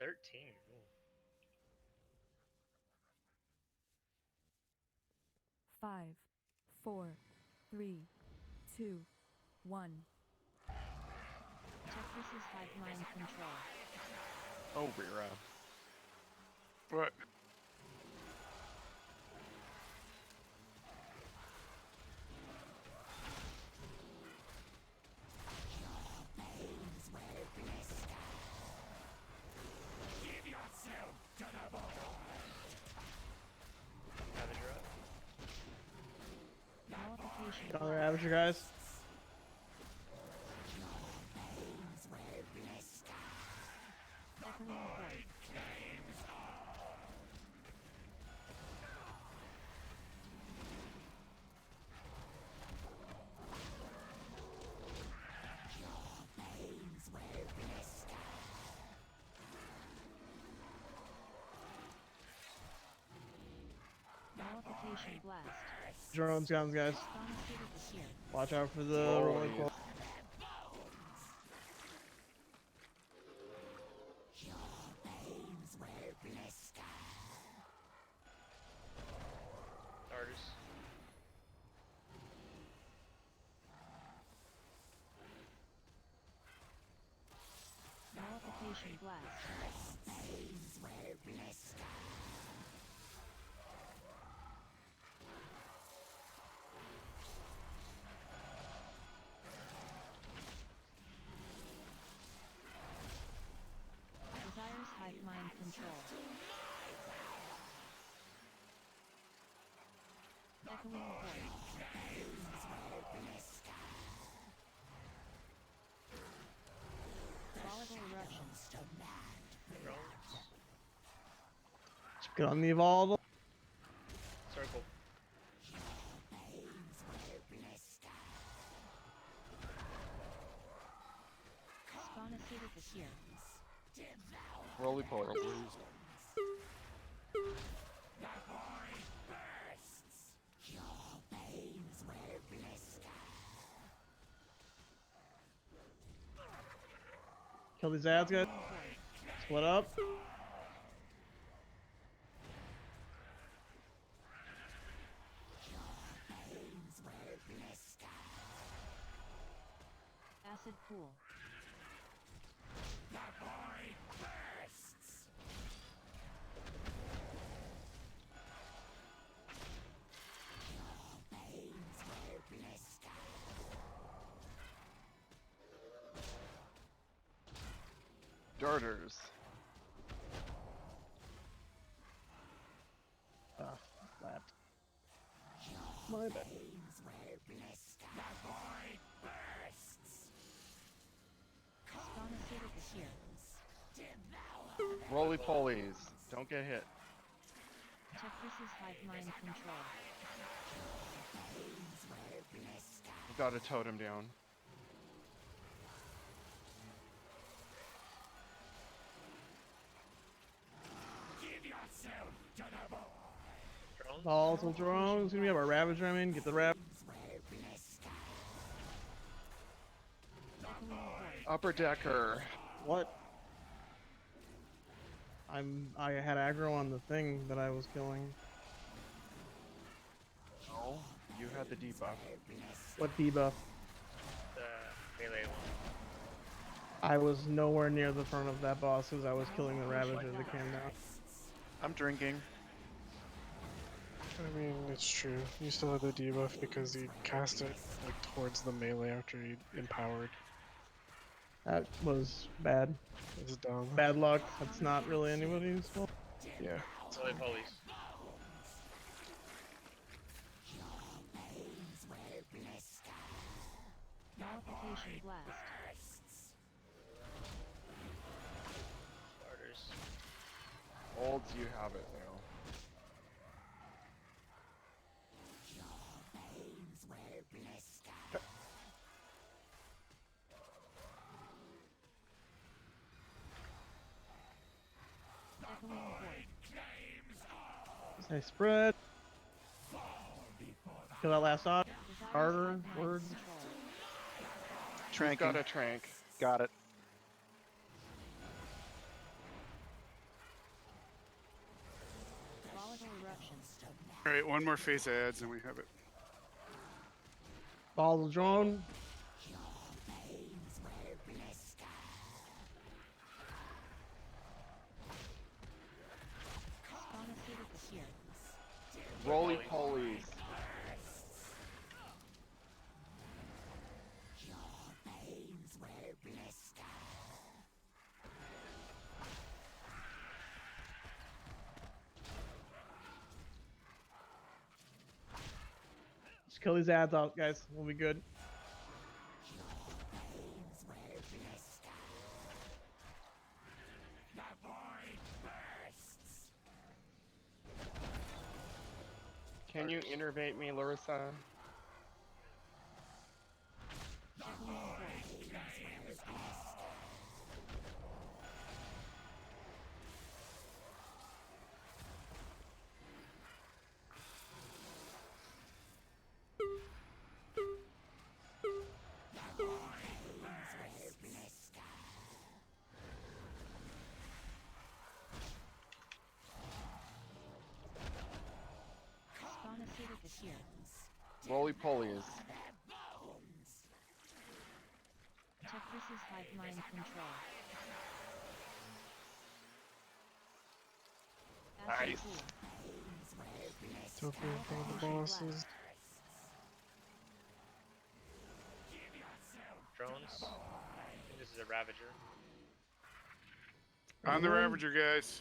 $13. Ooh. 5, 4, 3, 2, 1. Tetris's hive mind control. Oh, Rira. What? Nullification. Got another Ravager, guys. Echoing void. Nullification blast. Drones, guns, guys. Sonic is here. Watch out for the rolling pole. Starters. Nullification blast. Desire's hive mind control. Echoing void. Volatile eruptions. Get on the volatile. Circle. Spawn acidic is here. Roly poly. Kill these ads, guys. Split up. Acid pool. Darters. Slapped. My bad. Spawn acidic is here. Roly polies. Don't get hit. Tetris's hive mind control. We got a totem down. Volatile drones. Gonna be our Ravager. I mean, get the Ravager. Upper decker. What? I had aggro on the thing that I was killing. No, you had the debuff. What debuff? The melee one. I was nowhere near the front of that boss as I was killing the Ravager that came down. I'm drinking. I mean, it's true. You still have the debuff because you cast it like towards the melee after you empowered. That was bad. It's dumb. Bad luck. That's not really anybody's fault. Yeah. Roly polies. Teleportation blast. Starters. Olds, you have it now. Echoing void. Nice spread. Kill that last off. Harder words. Trank. Got a trank. Got it. Volatile eruption. All right, one more phase of ads and we have it. Volatile drone. Spawn acidic here. Roly polies. Just kill these ads out, guys. We'll be good. Can you innervate me, Larissa? Spawn acidic here. Roly polies. Techris's hive mind control. Acid Nice. pool. Token for the bosses. Drones. I think this is a Ravager. On the Ravager, guys.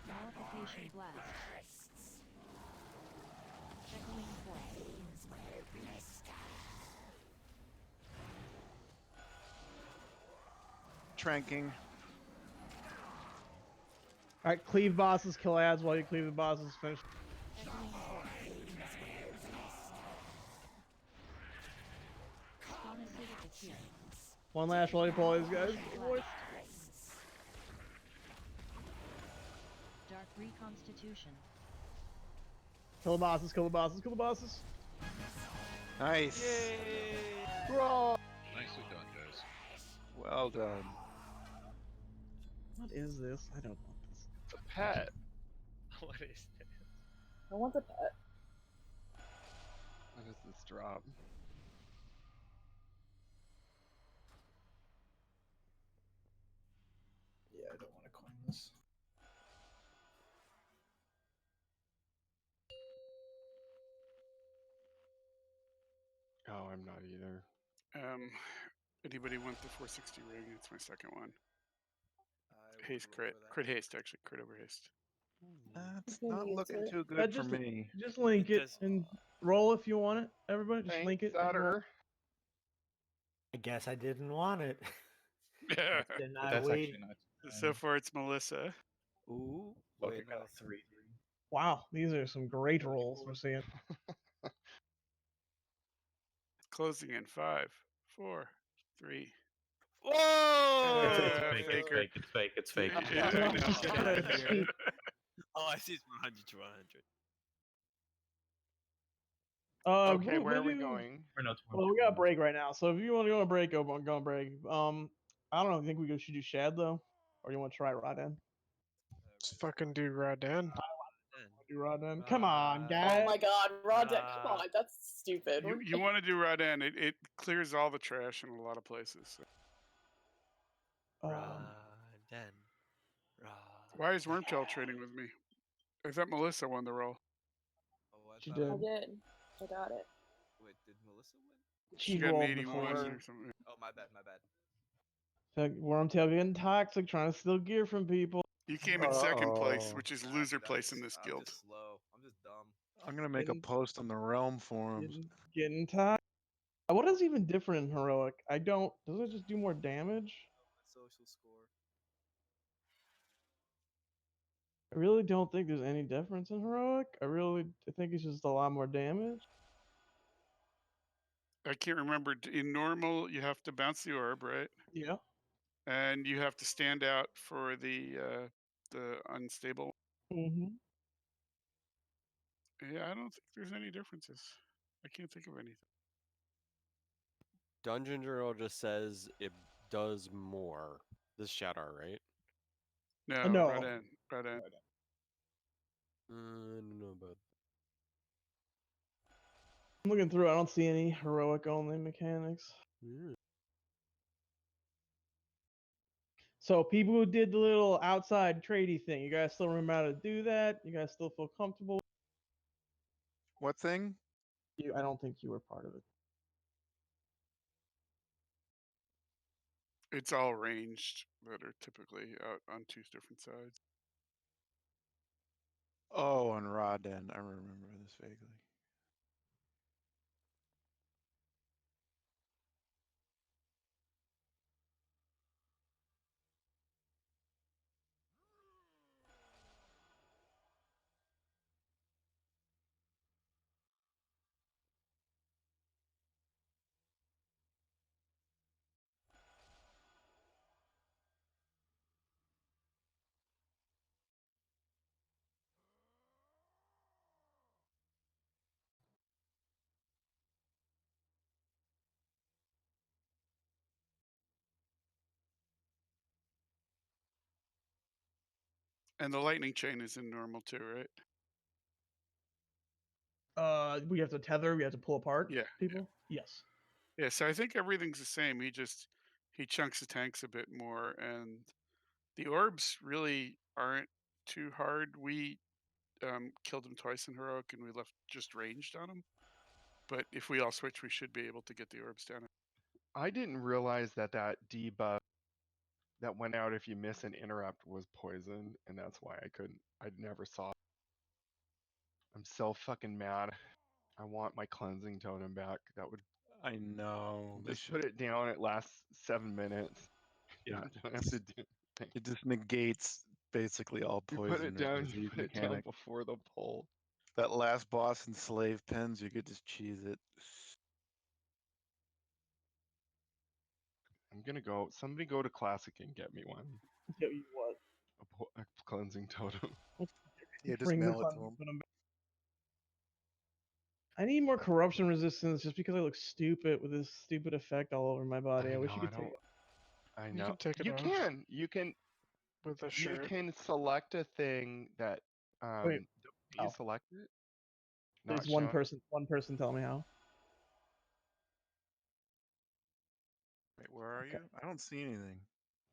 Nullification blast. Echoing void. Tranking. Alright, cleave bosses, kill ads while you cleave the bosses. Finish. Echoing void. Spawn acidic here. One last roly polies, guys. Blast. Dark reconstitution. Kill the bosses, kill the bosses, kill the bosses. Nice. Bro. Nicely done, guys. Well done. What is this? I don't want this. It's a pet. What is this? I want the pet. What does this drop? Yeah, I don't want to coin this. Oh, I'm not either. Anybody want the 460 ring? It's my second one. Haste crit. Crit haste, actually. Crit over haste. That's Can not use looking it. too good for just, me. Just link it and roll if you want it. Everybody, just link it. and roll. Sutter. I guess I didn't want it. Yeah. Then But I that's wait. actually not. So far, it's Melissa. Ooh. Okay, got a 3. Wow, these are some great rolls we're seeing. Closing in 5, 4, 3. Whoa! It's fake, it's Faker. fake, it's fake, it's fake. Yeah, I know. Just Get out out of of here. cheat. Oh, I see it's 100 to 100. Okay, where are we do- going? Well, we got a break right now, so if you want to go on a break, go on a break. I don't know. Think we should do Shad though, or you want to try Rodan? Let's fucking do Radan. Do Rodan? Come on, Oh guys. my god, Rod, come on, that's stupid. You want to do Radan. It clears all the trash in a lot of places. So. Radan. Why is Wormtail trading with me? I thought Melissa won the roll. She I did. did. I got it. Wait, did Melissa win? She She got an rolled 81 before. or something. Oh, my bad, my bad. Wormtail getting toxic, trying to steal gear from people. You came in second place, Uh-oh. which is loser place in this guild. Slow. I'm just dumb. I'm gonna make a post on the Realm forums. Getting toxic. What is even different in heroic? I don't. Does it just do more damage? Social score. I really don't think there's any difference in heroic. I think it's just a lot more damage. I can't remember. In normal, you have to bounce the orb, right? Yeah. And you have to stand out for the unstable. Mm-hmm. Yeah, I don't think there's any differences. I can't think of anything. Dungeon Journal just says it does more. This Shadar, right? No, No. right in. I don't know about. I'm looking through. I don't see any heroic only mechanics. So people who did the little outside tradey thing, you guys still remember how to do that? You guys still feel comfortable? What thing? I don't think you were part of it. It's all ranged that are typically out on two different sides. Oh, on Raden. I remember this vaguely. And the lightning chain is in normal too, right? We have to tether. We have to pull apart. Yeah. People. Yes. Yeah, so I think everything's the same. He chunks the tanks a bit more, and the orbs really aren't too hard. We killed him twice in heroic, and we left just ranged on him. But if we all switch, we should be able to get the orbs down. I didn't realize that debuff that went out if you miss an interrupt was poison, and that's why I never saw it. I'm so fucking mad. I want my cleansing totem back. That would. I know. Just put it down at last 7 minutes. Yeah. You don't have to do anything. It just negates basically all You poison. put it or down. disease You put it down mechanic. before the pull. That last boss in slave pens, you could just cheese it. I'm gonna go. Somebody go to classic and get me one. Get you what? A cleansing totem. Yeah, just Bring the mail it to cleanse him. totem back. I need more corruption resistance just because I look stupid with this stupid effect all over my body. I wish you could take it. I You know. can take it You off can. You can. with a You shirt. can select a thing that. Wait. Do you select it? There's Not one shown? person. One person tell me how. Wait, where are you? I don't see anything.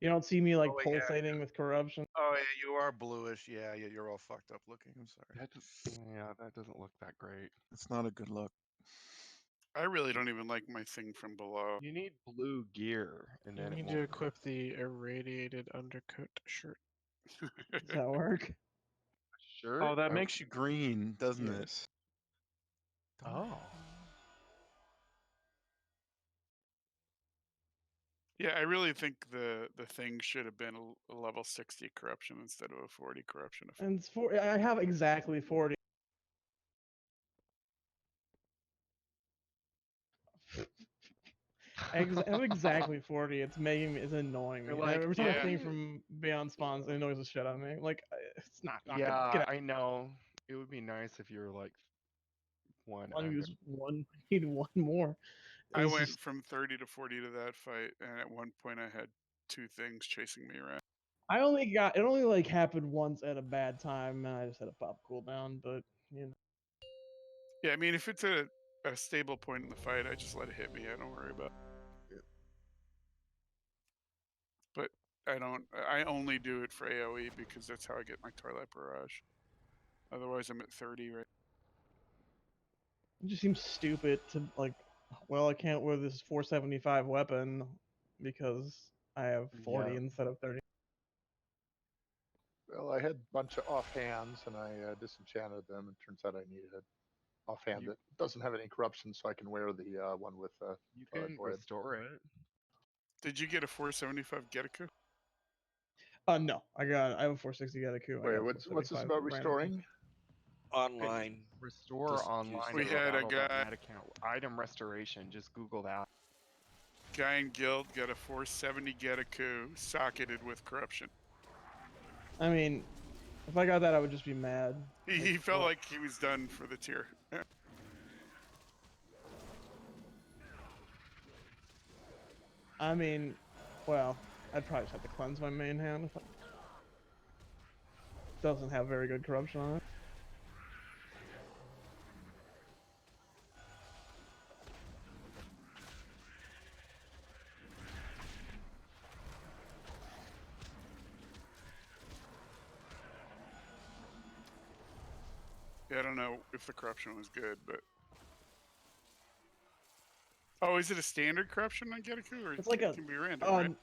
You don't see me like Oh, wait, yeah, pulsating with corruption. Oh yeah, you are bluish. Yeah, you're all fucked up looking. I'm sorry. That doesn't look that great. It's not a good look. I really don't even like my thing from below. You need blue gear, and You then it need won't. to equip the irradiated undercoat shirt. Does that work? Sure. Oh, that makes you green, doesn't it? Yes. Oh. Yeah, I really think the thing should have been a level 60 corruption instead of a 40 corruption. And it's I have exactly 40. I have exactly 40. It's making me. It's annoying me. You're like, Every time a yeah. thing from Beyond spawns, it annoys the shit out of me. Like, it's not. Yeah, Get out. I know. It would be nice if you were like one I under. use one. I need one more. I It's went just- from 30 to 40 to that fight, and at one point I had two things chasing me around. I only got it. Only like happened once at a bad time, and I just had a pop cooldown. But you know. Yeah, I mean, if it's a stable point in the fight, I just let it hit me. I don't worry about it. But I only do it for AoE because that's how I get my Twilight Barrage. Otherwise, I'm at 30, right? It just seems stupid to like. Well, I can't wear this 475 weapon because I have 40 Yeah. instead of 30. Well, I had a bunch of offhands and I disenchanted them. It turns out I needed an offhand that doesn't have any corruption, so I can wear the one with You can void. restore it. Did you get a 475 Getaku? No, I have a 460 Getaku. Wait, what's this about restoring? Online. Restore online. We is had a battle.net guy- account. Item restoration. Just Google that. Guy in guild got a 470 Getaku socketed with corruption. I mean, if I got that, I would just be mad. He felt like he was done for the tier. I mean, well, I'd probably just have to cleanse my main hand if it doesn't have very good corruption on it. Yeah, I don't know if the corruption was good, but oh, is it a standard corruption on Getaku, or It's like it can be random? Right?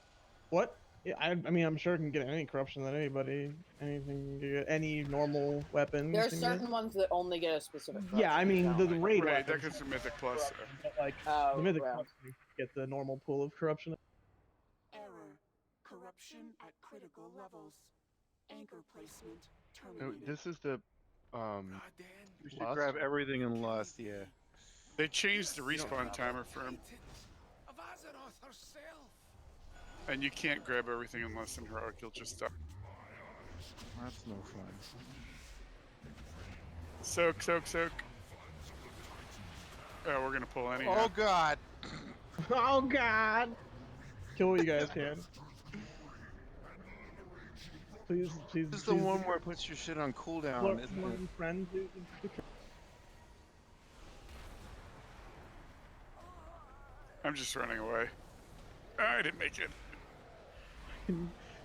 What? Yeah, I mean, I'm sure it can get any corruption that anybody, anything, can get, any normal weapons. There are can certain get. ones that only get a specific. Yeah, I mean the raid Right, weapons. that goes to Mythic Plus. But like the Mythic Plus, you get the normal pool of corruption. Error. Corruption at critical levels. Anchor placement Oh, terminated. this is the You should Lust? grab everything in Lust, yeah. They changed the respawn timer for him. And you can't grab everything unless in heroic, you'll just die. That's no fun. Soak, soak, soak. Oh, we're gonna pull any. Oh god! Oh god! Kill what you guys can. Please, please. This is the one where it puts your shit on cooldown, isn't it? Friends, I'm just running away. I didn't make it.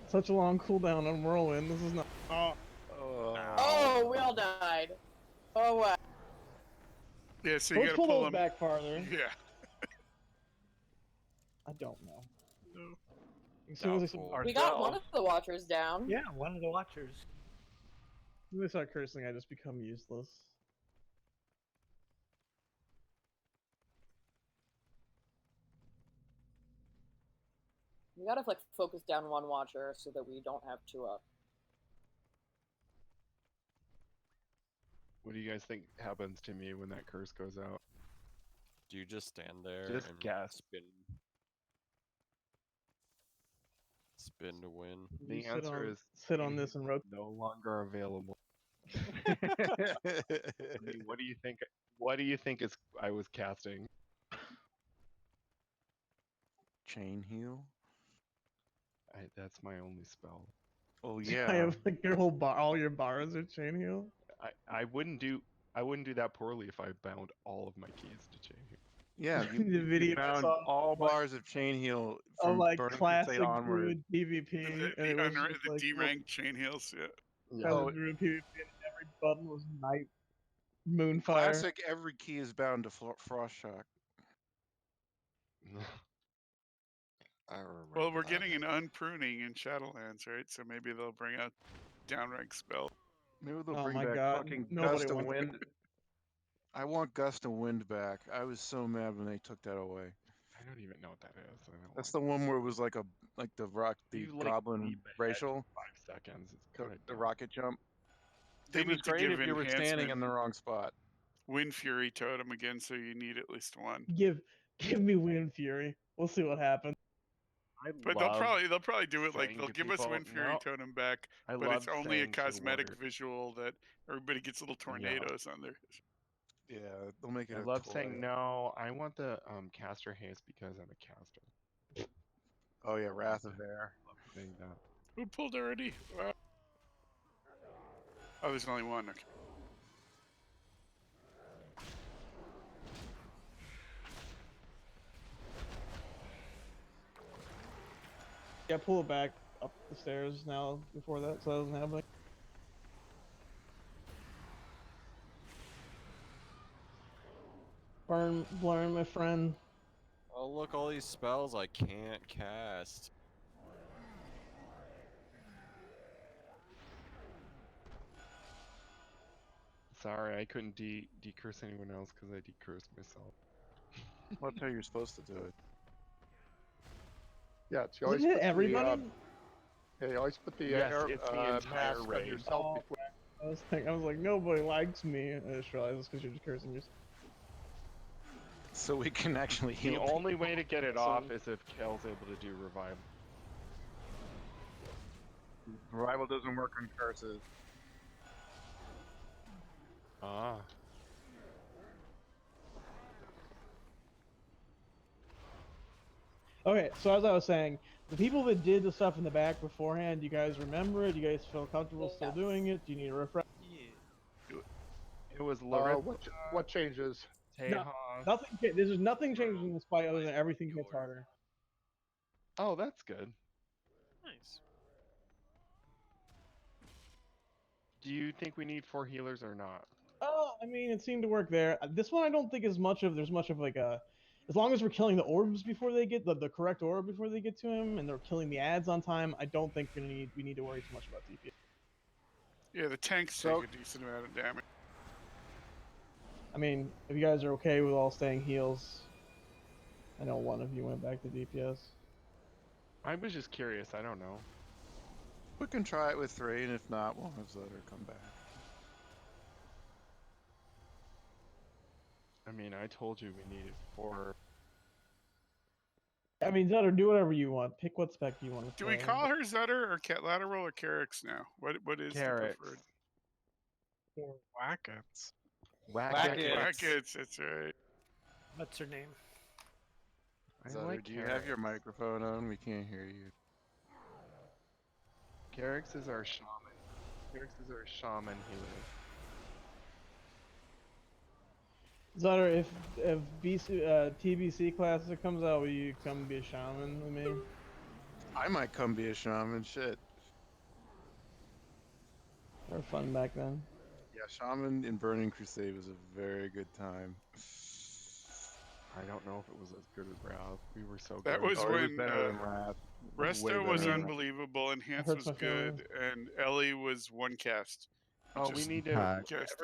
Such a long cooldown on Whirlwind. This is not. Oh, we all died. Oh wow. Yeah, so you Let's gotta pull pull those them back farther. Yeah. I don't know. No. As soon as We got one of the watchers down. Yeah, one of the watchers. When I start cursing, I just become useless. We gotta like focus down one watcher so that we don't have two up. What do you guys think happens to me when that curse goes out? Do you just stand there Just and guess. spin to win? The You answer is sit on this and rotate. no longer available. What do you think? What do you think is I was casting? Chain heal? That's my only spell. Oh I yeah. have like your whole bar, all your bars are chain heal. I wouldn't do that poorly if I bound all of my keys to chain heal. Yeah, The video you I found saw, all bars of chain heal Oh, from like Burning classic Crusade onward. druid PvP, and it was just The like D-rank chain heals, yeah. classic druid PvP, and every button was night moonfire. Classic, every key is bound to Frost Shock. I remember. Well, we're that. getting an unpruning in Shadowlands, right? So maybe they'll bring out downrank spell. Maybe they'll Oh bring my back God, fucking nobody Gust of wants Wind. I want Gust of Wind back. I was so mad when they took that away. I don't even know what that is. That's the one where it was like the You, like, goblin leap ahead racial. 5 seconds. It's The, kinda the dumb. rocket jump. They It was need to great give if you were standing enhancement. in the wrong spot. Wind Fury totem again, so you need at least one. Give me Wind Fury. We'll see what happens. But they'll probably do it like saying they'll to give us people, Wind Fury "No." totem back, I but it's love only a saying to cosmetic warrior- visual that everybody gets little tornadoes on there. Yeah, they'll make it I a love toy. saying no. I want the caster haste because I'm a caster. Oh yeah, Wrath of Air. Love saying that. Who pulled already? Oh, there's only one. Okay. Yeah, pull it back up the stairs now before that, so that doesn't happen. Burn, my friend. Oh look, all these spells I can't cast. sorry, I couldn't decurse anyone else because I decursed myself. That's how you're supposed to do it. Yeah, it's you always Isn't it put everybody? yeah, you always put the Yes, air, it's the entire mask on raid. yourself Oh, before. I was like, nobody likes me. I just realized it's because you're just cursing yourself. So we can actually The heal. only way to get it So- off is if Kale's able to do revival. Revival doesn't work on curses. Ah. Okay, so as I was saying, the people that did the stuff in the back beforehand, you guys remember it? You guys feel comfortable still doing it? Do you need a refresh? It was Larissa. What changes? No, Tejas. nothing. There's nothing changed in this fight other than everything gets harder. Oh, that's good. Nice. Do you think we need 4 healers or not? Oh, I mean, it seemed to work there. This one, I don't think is much of. There's much of like a. As long as we're killing the orbs before they get the correct orb before they get to him, and they're killing the ads on time, I don't think we need to worry too much about DPS. Yeah, the tanks take a decent amount of damage. I mean, if you guys are okay with all staying heals, I know one of you went back to DPS. I was just curious. I don't know. We can try it with 3, and if not, we'll have Zutter come back. I mean, I told you we needed 4. I mean, Zutter, do whatever you want. Pick what spec you want to Do play. we call her Zutter or Cat Lateral or Carix now? What is Carix. the preferred? Or Wackets. Wackets, that's right. What's her name? Zutter, do you have your microphone on? We can't hear you. Carix is our shaman. Carix is our shaman healer. Zutter, if TBC Classic comes out, will you come be a shaman with me? I might come be a shaman. Shit. They were fun back then. Yeah, shaman in Burning Crusade was a very good time. I don't know if it was as good as Wrath. We were so That good. was it was when better than Wrath. Way Resto better was than Wrath. unbelievable, Enhance hurts was my feelings. good, and Ellie was one cast. Oh, we Just need to Tag. cast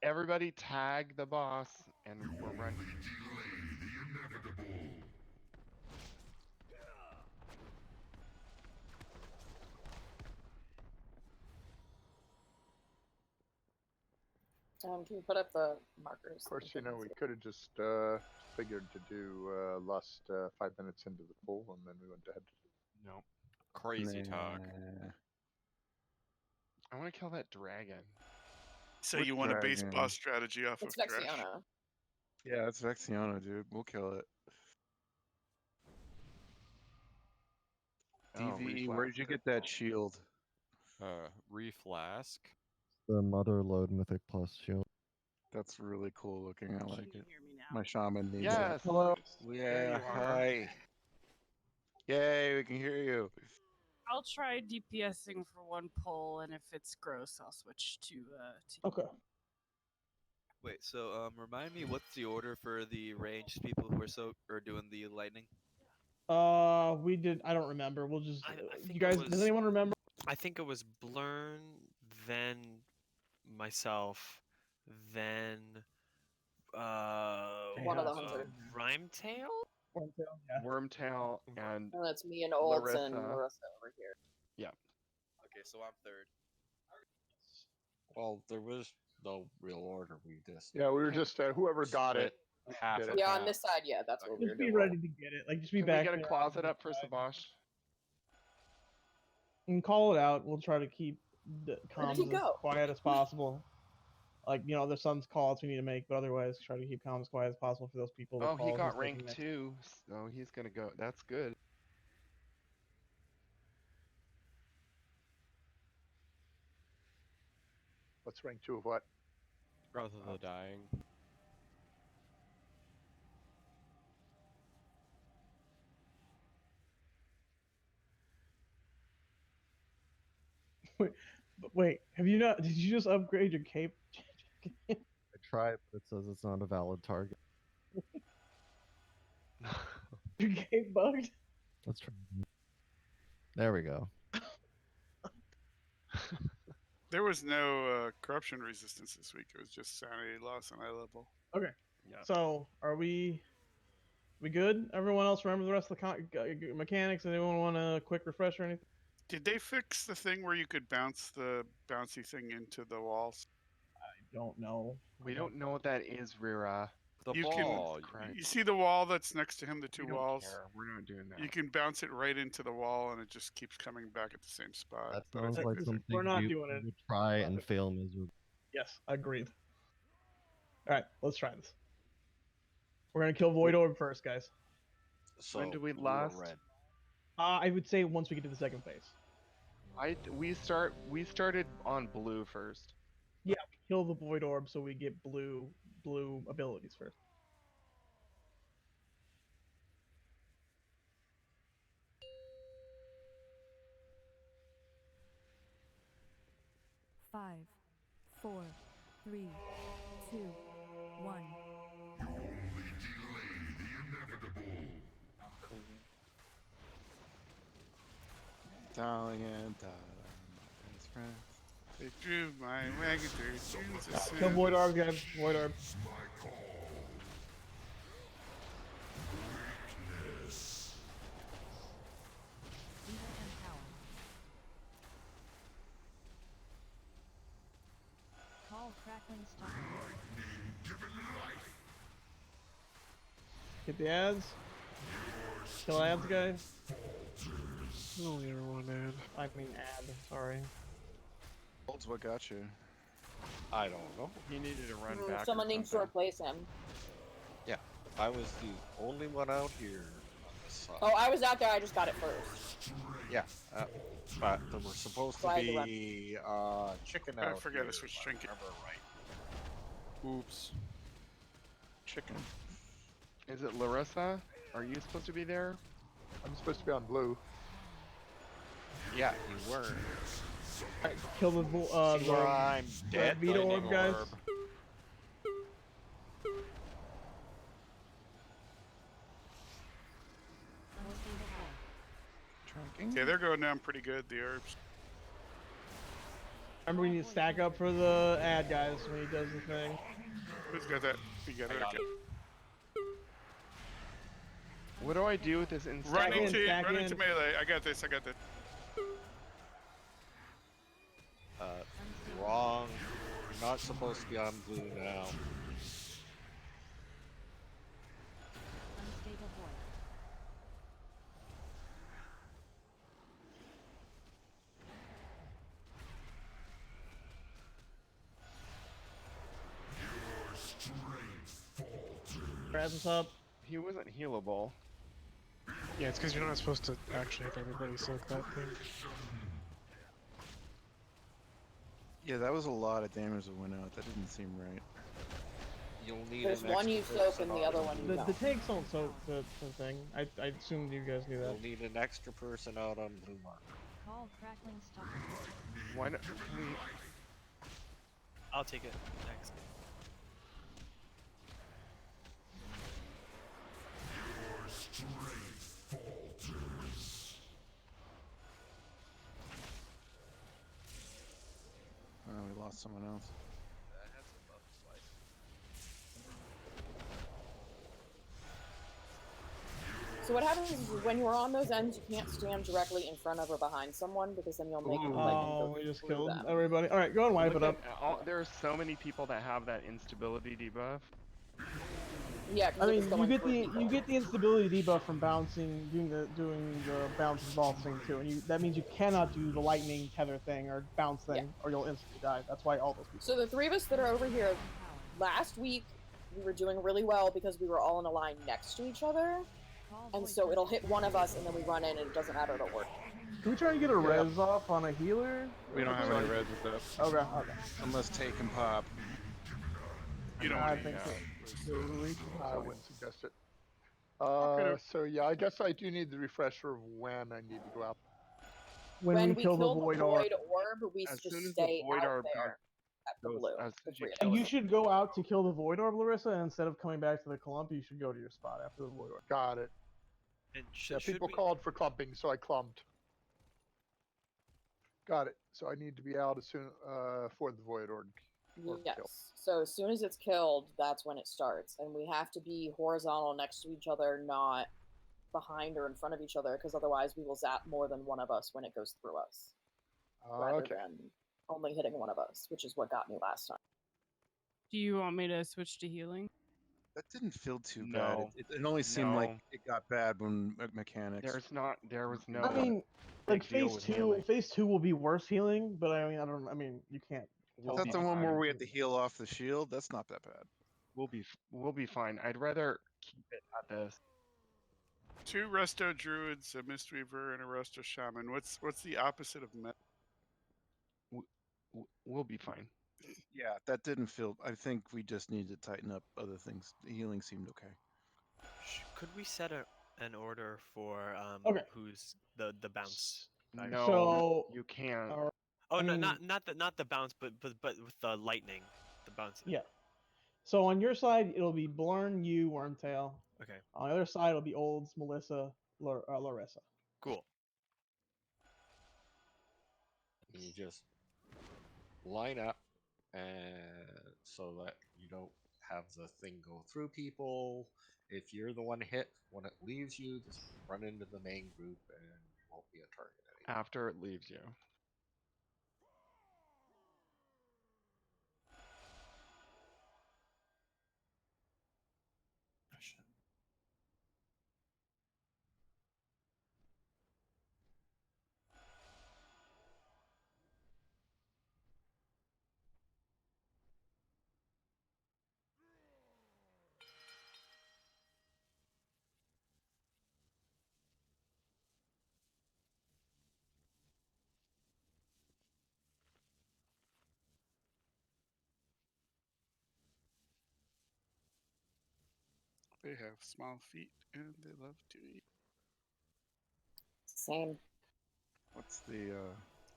everybody tag the boss, and we're running. Can you put up the markers? Of course, you know, we could have just figured to do Lust 5 minutes into the pool, and then we went ahead. No. Crazy talk. I want to kill that dragon. So Which you want a base dragon? boss strategy off It's of trash. Vexiana. Yeah, that's Vexiana, dude. We'll kill it. Oh, DVE, reflash. where did you get that shield? Reflask. The Mother Load Mythic Plus shield. That's really cool looking. I like it. Hear me now. My shaman needs Yes. it. Hello. Yeah, you are. hi. Yay, we can hear you. I'll try DPSing for one pull, and if it's gross, I'll switch to Okay. Wait, so remind me, what's the order for the ranged people who are doing the lightning? We did. I don't remember. We'll just. I think You guys. it Does was- anyone remember? I think it was Blurn, then myself, then One of the hunter. Rhymetail? Yeah. Wormtail and And that's me and Olds and Larissa. Marissa over here. Yeah. Okay, so I'm third. Well, there was no real order. We just Yeah, we were just whoever got it. Half did of it. Yeah, that. on this side, yeah, that's what we were Just be doing. ready to get it. Like, just be Can back we get a there. closet up for Sabosh? And call it out. We'll try to keep the Where did comms he as go? quiet as possible. Like, you know, there's some calls we need to make, but otherwise, try to keep comms quiet as possible for those people. That Oh, he call got who's rank taking next. 2, so he's gonna go. That's good. What's rank 2 of what? Growth of the Dying. Wait, have you not? Did you just upgrade your cape? I tried, but it says it's not a valid target. Your cape bugged? Let's try. There we go. There was no corruption resistance this week. It was just sanity loss on eye level. Okay. Yeah. So are we good? Everyone else remember the rest of the mechanics? Anyone want a quick refresher or anything? Did they fix the thing where you could bounce the bouncy thing into the walls? I don't know. We don't know what that is, Rira. The You ball. can. You see the wall that's next to him, the two We don't walls. care. We're not doing that. You can bounce it right into the wall, and it just keeps coming back at the same spot. That But I sounds think like there's something We're not we doing it. would try and fail miserably. Yes, agreed. All right, let's try this. We're gonna kill Void Orb first, guys. So When do we blue or last? red? I would say once we get to the second phase. We started on blue first. Yeah, kill the Void Orb so we get blue abilities first. Five, 4, 3, 2, 1. Darling and best friend. They drew my wagon through dunes of sand. Kill Void Orb, guys. Void Orb. Call crackling stop. Get the ads. Kill ads, guys. Only ever one ad. I mean ad. Sorry. Holds what got you? I don't know. He needed to run back. Someone needs to replace him. Yeah, I was the only one out here on this side. Oh, I was out there. I just got it first. Yeah, but there were supposed So to I had to run. be chicken I out forgot here, to switch if I trinket. remember right. Oops. Chicken. Is it Larissa? Are you supposed to be there? I'm supposed to be on blue. Yeah, you were. Alright, kill the See where I'm dead, Vita lightning Orb, guys. orb. Okay, they're going down pretty good, the herbs. Remember, we need to stack up for the ad, guys, when he does the thing. Who's got that? You got it. I got Okay. What do I do with this instant? Run in, into stack run in. into melee. I got this. I got this. Wrong. You're not supposed to be on blue now. Unstable void. Grabs us up. He wasn't healable. Yeah, it's because you're not supposed to actually have everybody soak that thing. Yeah, that was a lot of damage that went out. That didn't seem right. You'll need There's an one you extra soak person and the out other on one you blue. The don't. tanks don't soak the thing. I assumed you guys knew that. You'll need an extra person out on blue mark. Call crackling stop. Why not? I'll take it. Thanks. Oh, we lost someone else. So what happens is when you're on those ends, you can't stand directly in front of or behind someone because then you'll make them like Oh, go we just through killed them. everybody. All right, go and wipe it up. There are so many people that have that instability debuff. Yeah, I 'cause mean, it's going through you people. get the instability debuff from bouncing, doing the bounce and ball thing too, and that means you cannot do the lightning tether thing or bounce thing, or you'll instantly die. That's why all those people. So the three of us that are over here, last week we were doing really well because we were all in a line next to each other, and so it'll hit one of us and then we run in and it doesn't matter, it'll work. Can we try and get a res off on a healer? We don't have any res with us. Okay, okay. Unless take and pop. You don't I want think to. so. I wouldn't suggest it. So yeah, I guess I do need the refresher of when I need to go out. When we kill the Void Orb. Orb, we As just soon as the stay Void out Orb there at the goes- blue. as soon the as you three of kill us. And you should go out to kill the Void Orb, Larissa, and instead of coming back to the clump, you should go to your spot after the Void Orb. Got it. And Yeah, people called for clumping, so I clumped. Got it. So I need to be out as soon for the Void Orb kill. Yes. So as soon as it's killed, that's when it starts, and we have to be horizontal next to each other, not behind or in front of each other, because otherwise we will zap more than one of us when it goes through us, rather than only hitting one of us, which is what got me last time. Do you want me to switch to healing? That didn't feel too bad. No. It only seemed like No. it got bad when mechanics. There was no. I mean, like big deal phase with two. healing. Phase two will be worse healing, but I mean, I don't. I mean, you can't. Is that the one where we had to heal off the shield? That's not that bad. We'll be fine. I'd rather keep it at this. 2 Resto Druids, a Mistweaver, and a Resto Shaman. What's the opposite of Met? We'll be fine. Yeah, that didn't feel. I think we just need to tighten up other things. The healing seemed okay. Could we set an order for Okay. who's the bounce? No, So you can't. Oh, I no, mean- not the bounce, but with the lightning, the bounce. Yeah. So on your side, it'll be Blurn, you, Wormtail. Okay. On the other side, it'll be Olds, Melissa, Larissa. Cool. You just line up, and so that you don't have the thing go through people. If you're the one hit, when it leaves you, just run into the main group and you won't be a target anymore. After it leaves you. They have small feet and they love to eat. Same. What's the?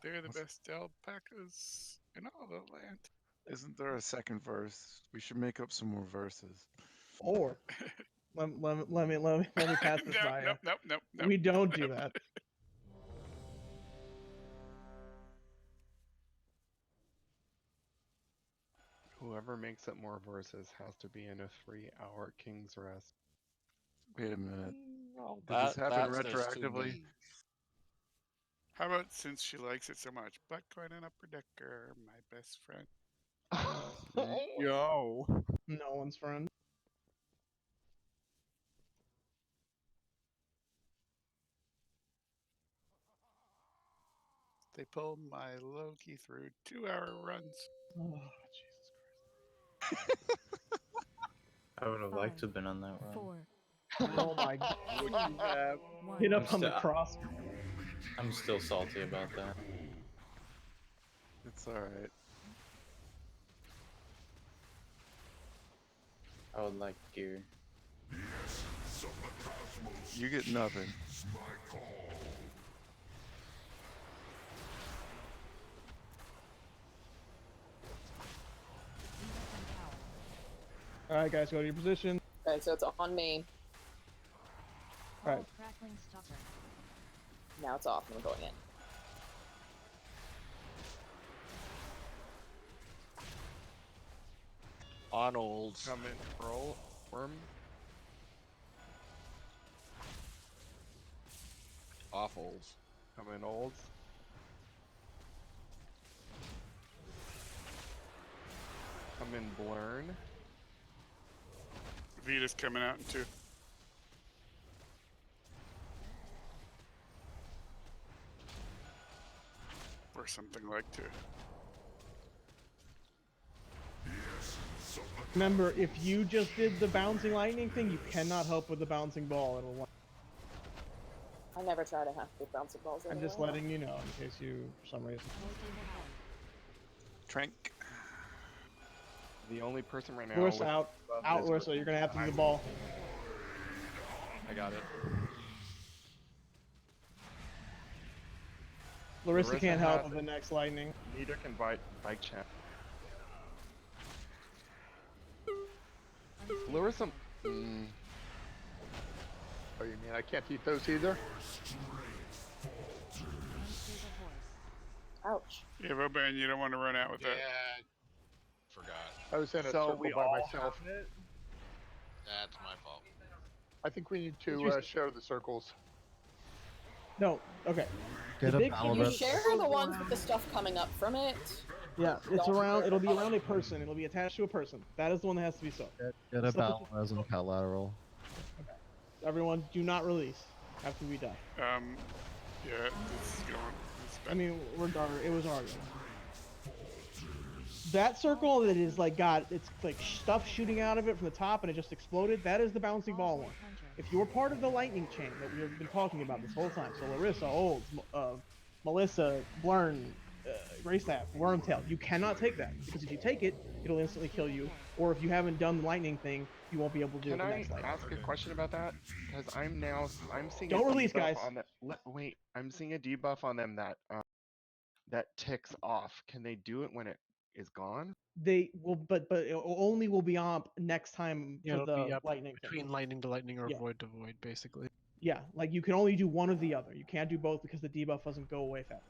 They're the best alpacas in all the land. Isn't there a second verse? We should make up some more verses. Or let me pass this by you. Nope. We don't do that. Whoever makes up more verses has to be in a 3-hour King's Rest. Wait a minute. No, Did this happen retroactively? How about since she likes it so much, Buttcoin and Upper Decker, my best friend. Yo. No one's friend. They pulled my Loki through 2-hour runs. Oh, I would have liked to have been on that run. 4. Oh my god. Would you have? Hit up on the cross. I'm still salty about that. It's alright. I would like gear. You get nothing. Alright, guys, go to your position. Okay, so it's on me. Alright. Crackling stopper. Now it's off and we're going in. On olds. Come in, roll, worm. Off olds. Come in, olds. Come in, Blurn. Vita's coming out in 2. Or something like 2. Remember, if you just did the bouncing lightning thing, you cannot help with the bouncing ball. It'll. I never try to have to bouncing balls. I'm just letting you know in case you, for some reason. Trank. The only person right now. Larissa out. Out, Larissa. You're gonna have to do the ball. I got it. Larissa can't help has with the next lightning. Neither can bike chat. Larissa. Oh, you mean I can't eat those either? Ouch. Yeah, Roban, you don't want to run out with that. Yeah, forgot. I was in a So circle we by all myself. have it? That's my fault. I think we need to share the circles. No, okay. Get The a big battle You res- share the ones with the stuff coming up from it. Yeah, it's Don't around. share It'll the be around a other person. It'll be attached to a person. That is the one that has to be soaked. Get The a stuff battle res and collateral. Everyone, do not release after we die. Yeah, this is going. I mean, it was already. That circle that is like it's like stuff shooting out of it from the top and it just exploded. That is the bouncing ball one. If you're part of the lightning chain that we've been talking about this whole time, so Larissa, Olds, Melissa, Blurn, Greystaff, Wormtail, you cannot take that because if you take it, it'll instantly kill you. Or if you haven't done the lightning thing, you won't be able to do Can it the I next lightning. ask a question about that? Because I'm seeing Don't a release, debuff guys. on that. Wait, I'm seeing a debuff on them that ticks off. Can they do it when it is gone? They will, but it only will be on next time Yeah, for it'll be the up lightning between thing. lightning to lightning or Yeah. void to void, basically. Yeah, like you can only do one or the other. You can't do both because the debuff doesn't go away fast.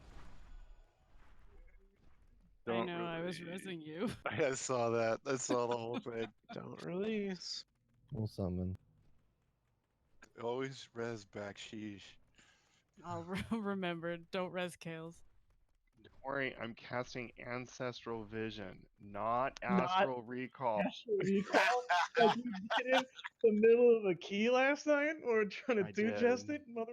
I know, I was resing you. I saw that. I saw the whole thing. Don't release. We'll summon. Always res back, sheesh. I'll remember. Don't res Kales. Don't worry, I'm casting Ancestral Vision, not Astral Recall. Astral Recall? Like you did in the middle of a key last night or trying to I do did. chest it, mother.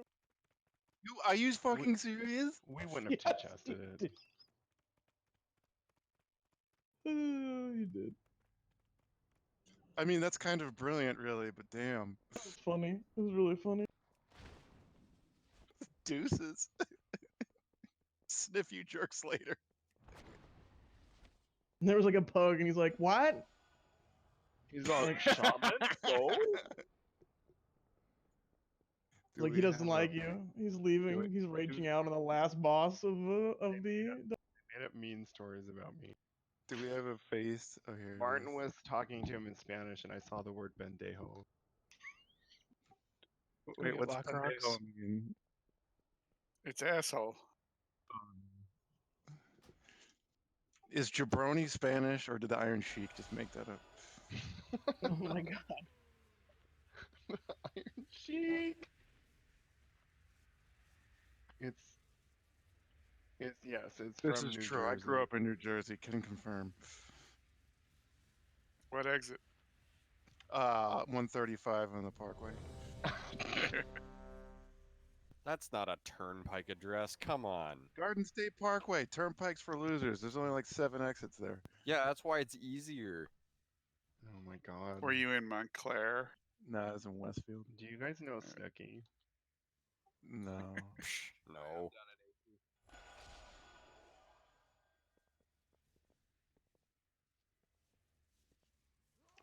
Are you fucking serious? We wouldn't have Yes, two-chested you it. did. You did. I mean, that's kind of brilliant, really, but damn. It was funny. It was really funny. Deuces. Sniff you jerks later. And there was like a pug, and he's like, "What?" He's all Like- shaman. So Do Like we he doesn't have like you. He's leaving. He's raging out on the last boss of the. made up mean stories about me. Do we have a face? Oh, here. it Martin is. was talking to him in Spanish, and I saw the word bendejo. Wait, what's Lock pendejo rocks? mean? It's asshole. Is jabroni Spanish, or did the Iron Sheik just make that up? Oh my god. Iron Sheik. It's yes, it's This from is New true. Jersey. I grew up in New Jersey. Can confirm. What exit? 135 on the Parkway. That's not a turnpike address. Come on. Garden State Parkway. Turnpikes for losers. There's only like 7 exits there. Yeah, that's why it's easier. Oh my god. Were you in Montclair? No, it's in Westfield. Do you guys know Snooki? No. No.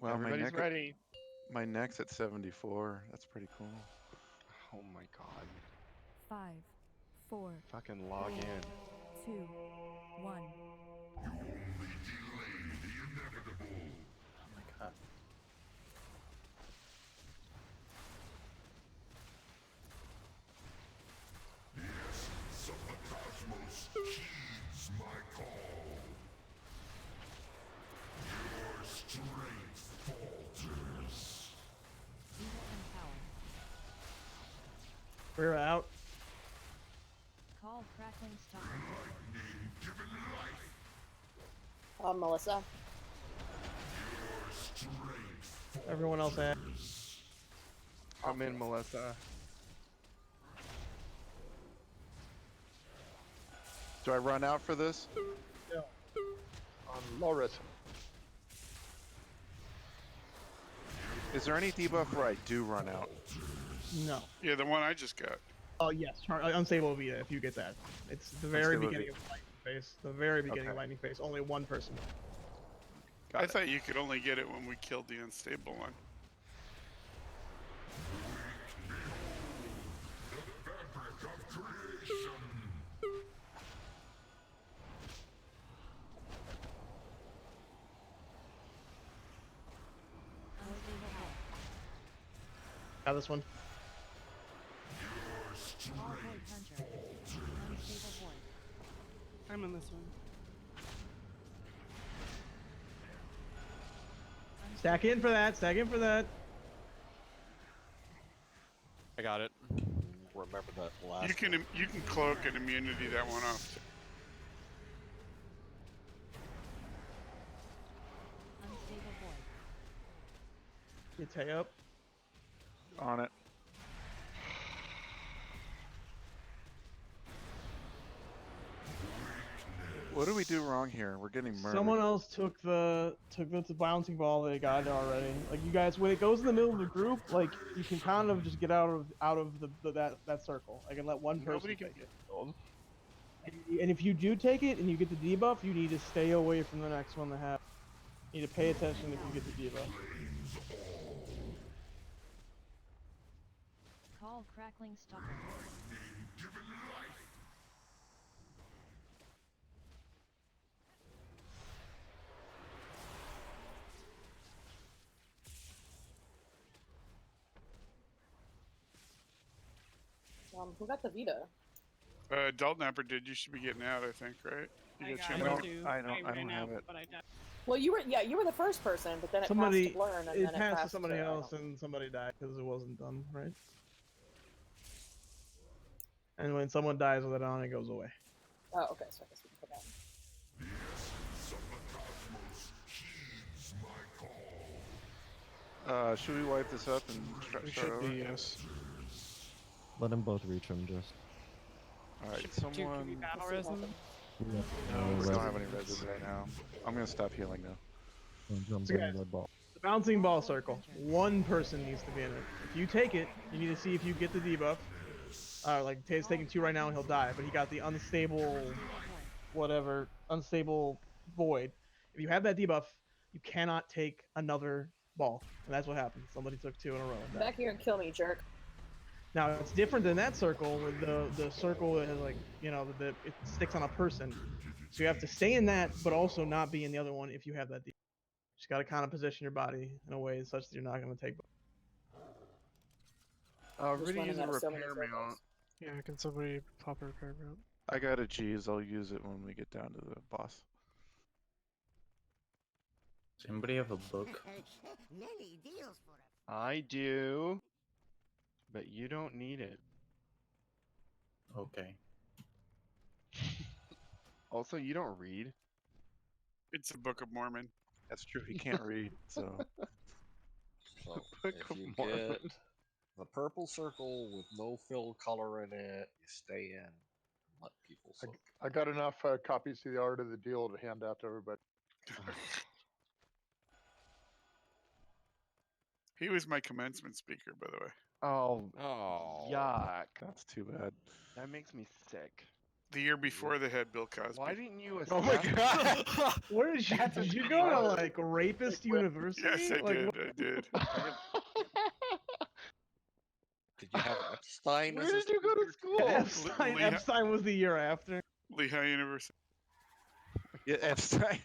Well, Everybody's ready. My neck's at 74. That's pretty cool. Oh my god. 5, 4, Fucking log in. 2, 1. We're out. Call crackling stop. Melissa. Everyone else had. Come in, Melissa. Do I run out for this? Yeah. Loris. Is there any debuff where I do run out? No. Yeah, the one I just got. Oh yes, unstable will be there if you get that. It's the very Unstable beginning of lightning phase. The very beginning of lightning phase. Only one person. I thought you could only get it when we killed the unstable one. Got this one. Call void hunter. Unstable void. I'm in this one. Stack in for that. Stack in for that. I got it. Remember that last. You can cloak an immunity that one off. Unstable void. You tie up. On it. What do we do wrong here? We're getting murdered. Someone else took the bouncing ball they got already. Like you guys, when it goes in the middle of the group, like you can kind of just get out of that circle. I can let one person Nobody can take it. killed. And if you do take it and you get the debuff, you need to stay away from the next one to have. You need to pay attention if you get the debuff. Call crackling stalker. Who got the Vita? Daltnapper did. You should be getting out, I think, right? You I got got I don't have it. But I died. Well, you were the first person, but then it Somebody passed to Blurn, and it then it passed to passed somebody to, else, and somebody died because it wasn't done right. And when someone dies with it on, it goes away. Oh, okay. So I guess we can put that. Should we wipe this up and We start should over? be, yes. Let them both reach him just. Alright, Do you someone... battle resin? No, we don't have any reses right now. I'm gonna stop healing now. Jump So in guys, red ball. the bouncing ball circle. One person needs to be in it. If you take it, you need to see if you get the debuff. Like Tate's taking 2 right now and he'll die, but he got the unstable, whatever, unstable void. If you have that debuff, you cannot take another ball, and that's what happened. Somebody took 2 in a row. And Come died. back here and kill me, jerk. Now it's different than that circle with the circle that has like that it sticks on a person. So you have to stay in that, but also not be in the other one if you have that debuff. Just got to kind of position your body in a way such that you're not going to take. Really running use a out of so many repair circles. mount. Yeah, can somebody pop a repair mount? I got a G's. I'll use it when we get down to the boss. Does anybody have a book? I do, but you don't need it. Okay. Also, you don't read. It's a Book of Mormon. That's true. He can't read, so. So Book if of you Mormon. get the purple circle with no fill color in it, you stay in and let people soak. I got enough copies of the Art of the Deal to hand out to everybody. He was my commencement speaker, by the way. Oh, yuck. That's too bad. That makes me sick. The year before they had Bill Cosby. Why didn't you Oh my god! Where did you? Did you go to like Rapist University? Yes, I Like, did. I did. Did you have Epstein? Where did you go to school? Epstein was the year after. Lehigh University. Yeah, Epstein.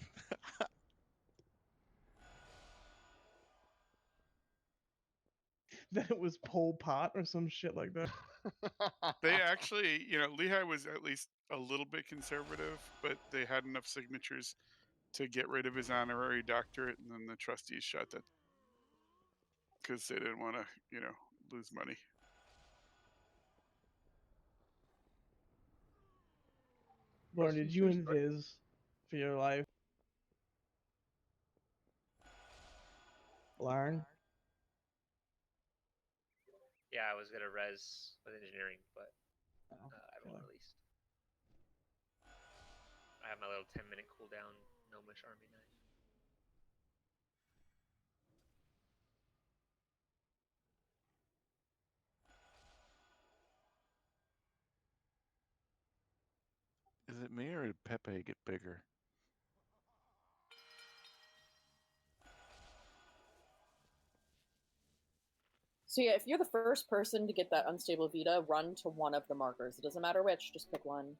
That it was Pol Pot or some shit like that. They actually, Lehigh was at least a little bit conservative, but they had enough signatures to get rid of his honorary doctorate, and then the trustees shot that because they didn't want to, lose money. Lauren, did you invis for your life? Lauren? Yeah, I was gonna res with engineering, but I haven't released. I have my little 10-minute cooldown gnomish army knife. Is it me or did Pepe get bigger? So yeah, if you're the first person to get that unstable Vita, run to one of the markers. It doesn't matter which, just pick one.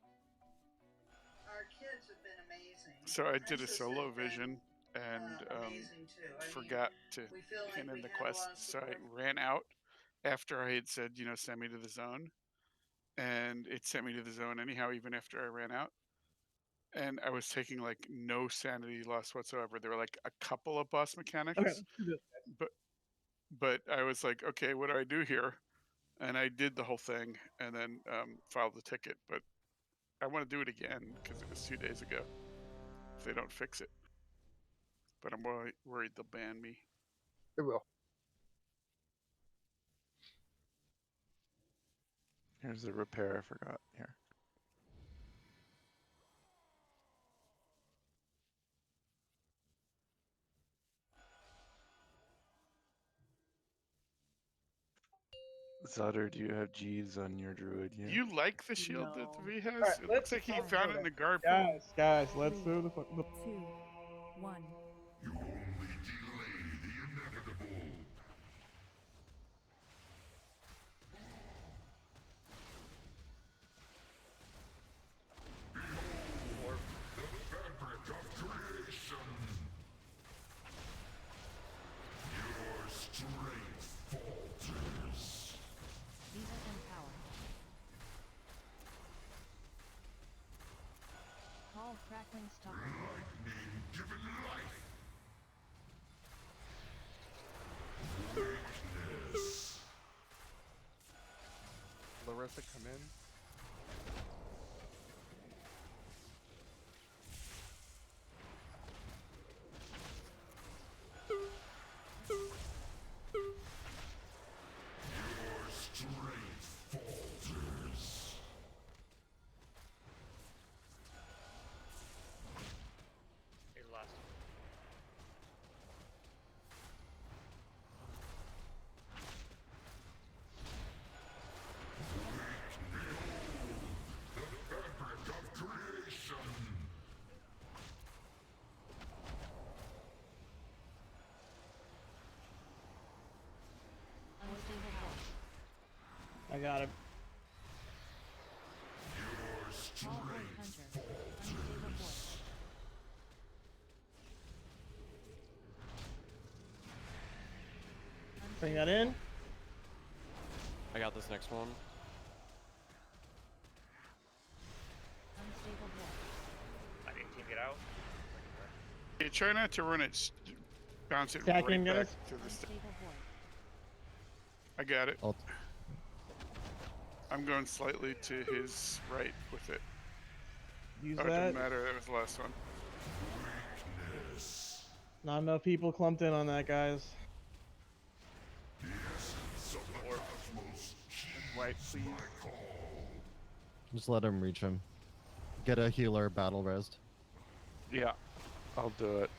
Our kids have been amazing. So I did a solo vision and amazing too. I forgot to we feel like pin in we the have a lot quest, of so I support. ran out after I had said, send me to the zone, and it sent me to the zone anyhow, even after I ran out. and I was taking like no sanity loss whatsoever. There were like a couple of boss mechanics, Okay, let's do this, guys. but I was like, okay, what do I do here? And I did the whole thing and then filed the ticket. But I want to do it again because it was 2 days ago. If they don't fix it, but I'm worried they'll ban me. It will. Here's the repair I forgot here. Zutter, do you have G's on your druid yet? You like the shield that V has? Alright, It looks like he found it in the guard pool. Guys, let's do the fuck. 2, 1. Viva Empower. Call Crackling Stalker. Larissa, come in. Here's the last one. Unstable force. I got it. Call Void Hunter. Unstable force. Bring that in. I got this next one. Unstable force. I didn't team get out. Yeah, try not to run it. Bounce it Attacking, right back guys. to the. Unstable void. I got it. I'll I'm going slightly to his right with it. Use Oh, it that. doesn't matter. That was the last one. Not enough people clumped in on that, guys. White, please. just let him reach him. Get a healer battle rest. Yeah, I'll do it.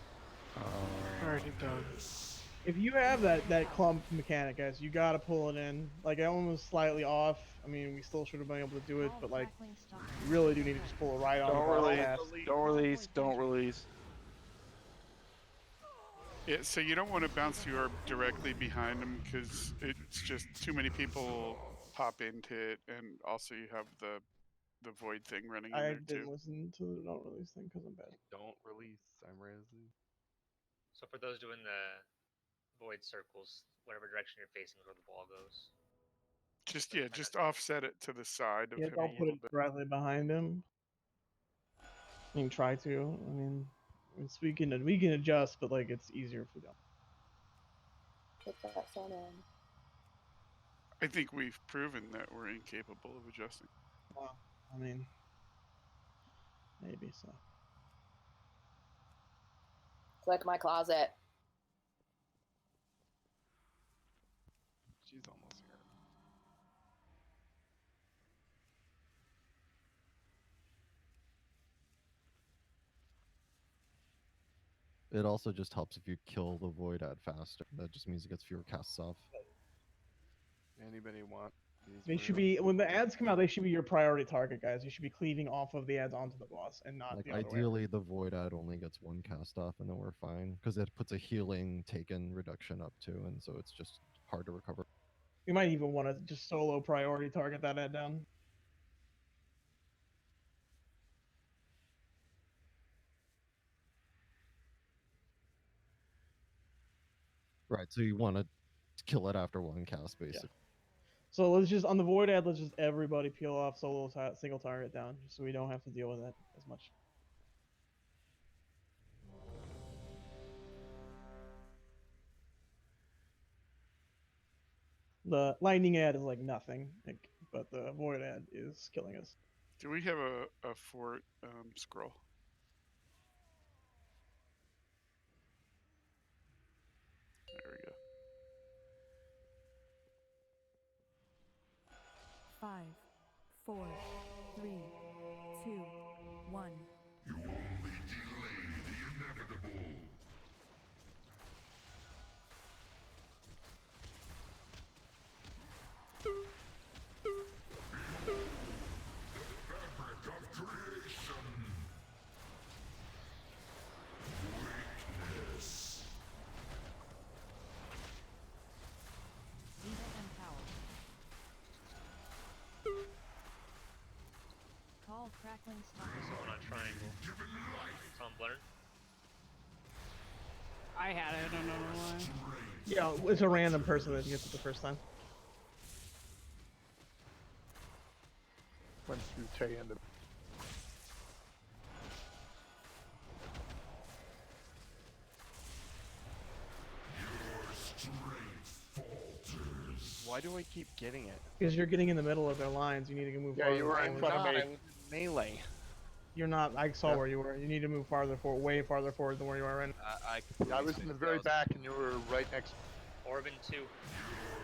Already done. If you have that clump mechanic, guys, you gotta pull it in. Like, I almost slightly off. I mean, we still should have been able to do it, but like, you really do need to just pull it right on the Don't boss release. pass. Don't release. Don't release. Yeah, so you don't want to bounce the orb directly behind him because it's just too many people pop into it, and also you have the void thing running in I there didn't too. listen to the don't release thing because I'm bad. Don't release. I'm Razzie. So for those doing the void circles, whatever direction you're facing is where the ball goes. Just yeah, just offset it to the side of Yeah, him a don't put little it bit. directly behind him. I mean, try to. I mean, we can adjust, but like it's easier if we don't. Put that sun on. I think we've proven that we're incapable of adjusting. Well, I mean, maybe so. Click my closet. She's almost here. It also just helps if you kill the void ad faster. That just means it gets fewer casts off. Anybody want these? They should runes? be when the ads come out. They should be your priority target, guys. You should be cleaving off of the ads onto the boss and not Like the other way. ideally, the void ad only gets one cast off, and then we're fine because it puts a healing taken reduction up too, and so it's just hard to recover. You might even want to just solo priority target that ad down. Right, so you want to kill it after one cast, basically. So let's just on the void ad, let's just everybody peel off solo single target down, just so we don't have to deal with that as much. The lightning ad is like nothing, like, but the void ad is killing us. Do we have a fort scroll? There we go. 5, 4, 3, 2, 1. You only delay the inevitable. Fabric of creation. Weakness. Diva empowered. Call crackling stalker. Someone on triangle. Tumblr. I had it. I don't know why. Yeah, it's a random person that gets it the first time. Went through Tay into. Why do I keep getting it? Because you're getting in the middle of their lines, you need to move. Yeah, farther you were in forward. front of me. I was in melee. You're not. I saw Yeah. where you were. You need to move farther forward, way farther forward than where you are right now. Yeah, I was in the very back, and you were right next. Orbin 2.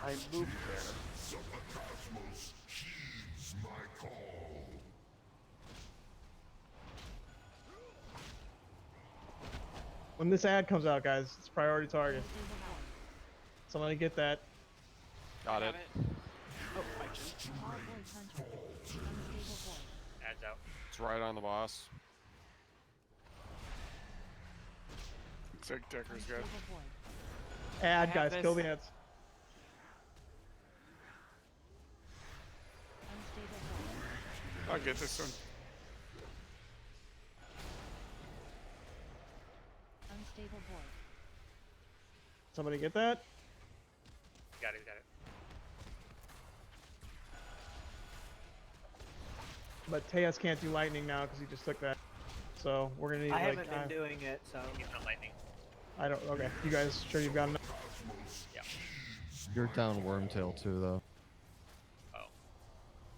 I moved there. Subcosmos heeds my call. When this ad comes out, guys, it's priority target. Somebody get that. Got it. Oh, I just. Call void hunter. Unstable void. Adds out. It's right on the boss. Looks like Decker's got. Unstable void. Ad, have guys, kill this. the ads. Unstable void. I'll get this one. Unstable void. Somebody get that. Got it, got it. But Tejas can't do lightning now because he just took that. So we're gonna need I like. haven't been doing it, so. He's not lightning. I don't. Okay, you guys sure you've got enough? Yeah. You're down Wormtail too, though. Oh.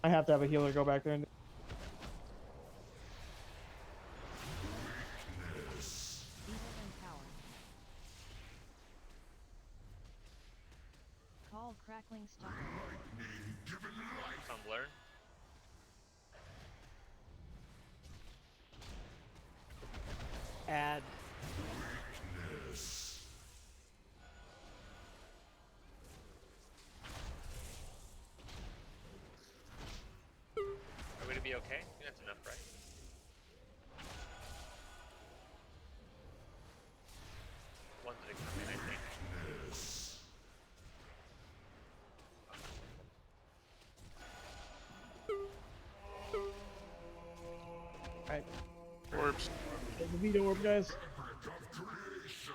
I have to have a healer go back there and. Diva empowered. Call crackling stalker. Tumblr. Add. Are we gonna be okay? I think that's enough, right? One's gonna come in, I think. Right. Orbs. Get the Vito orb, guys. Fabric of creation.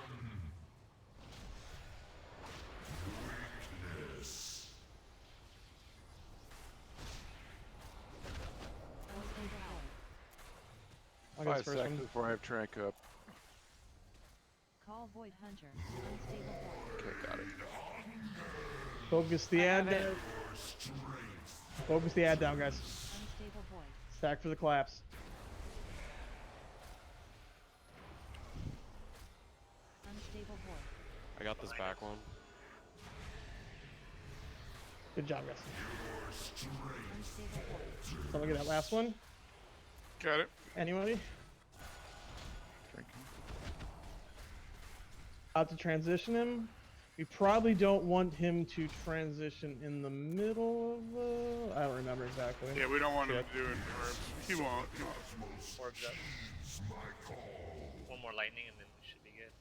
Weakness. Unstable void. I'll get 5 this first seconds one. before I have track up. Call void hunter. Unstable void. Okay, got it. Focus the ad have it. down. Focus the ad down, guys. Unstable void. Stack for the collapse. Unstable void. I got this back one. Good job, guys. Unstable void. Someone get that last one. Got it. Anybody? Drinking. About to transition him. We probably don't want him to transition in the middle of the. I don't remember exactly. Yeah, we don't want him Shit. to do it in orbs. He won't. He won't. Orbs up. One more lightning and then we should be good.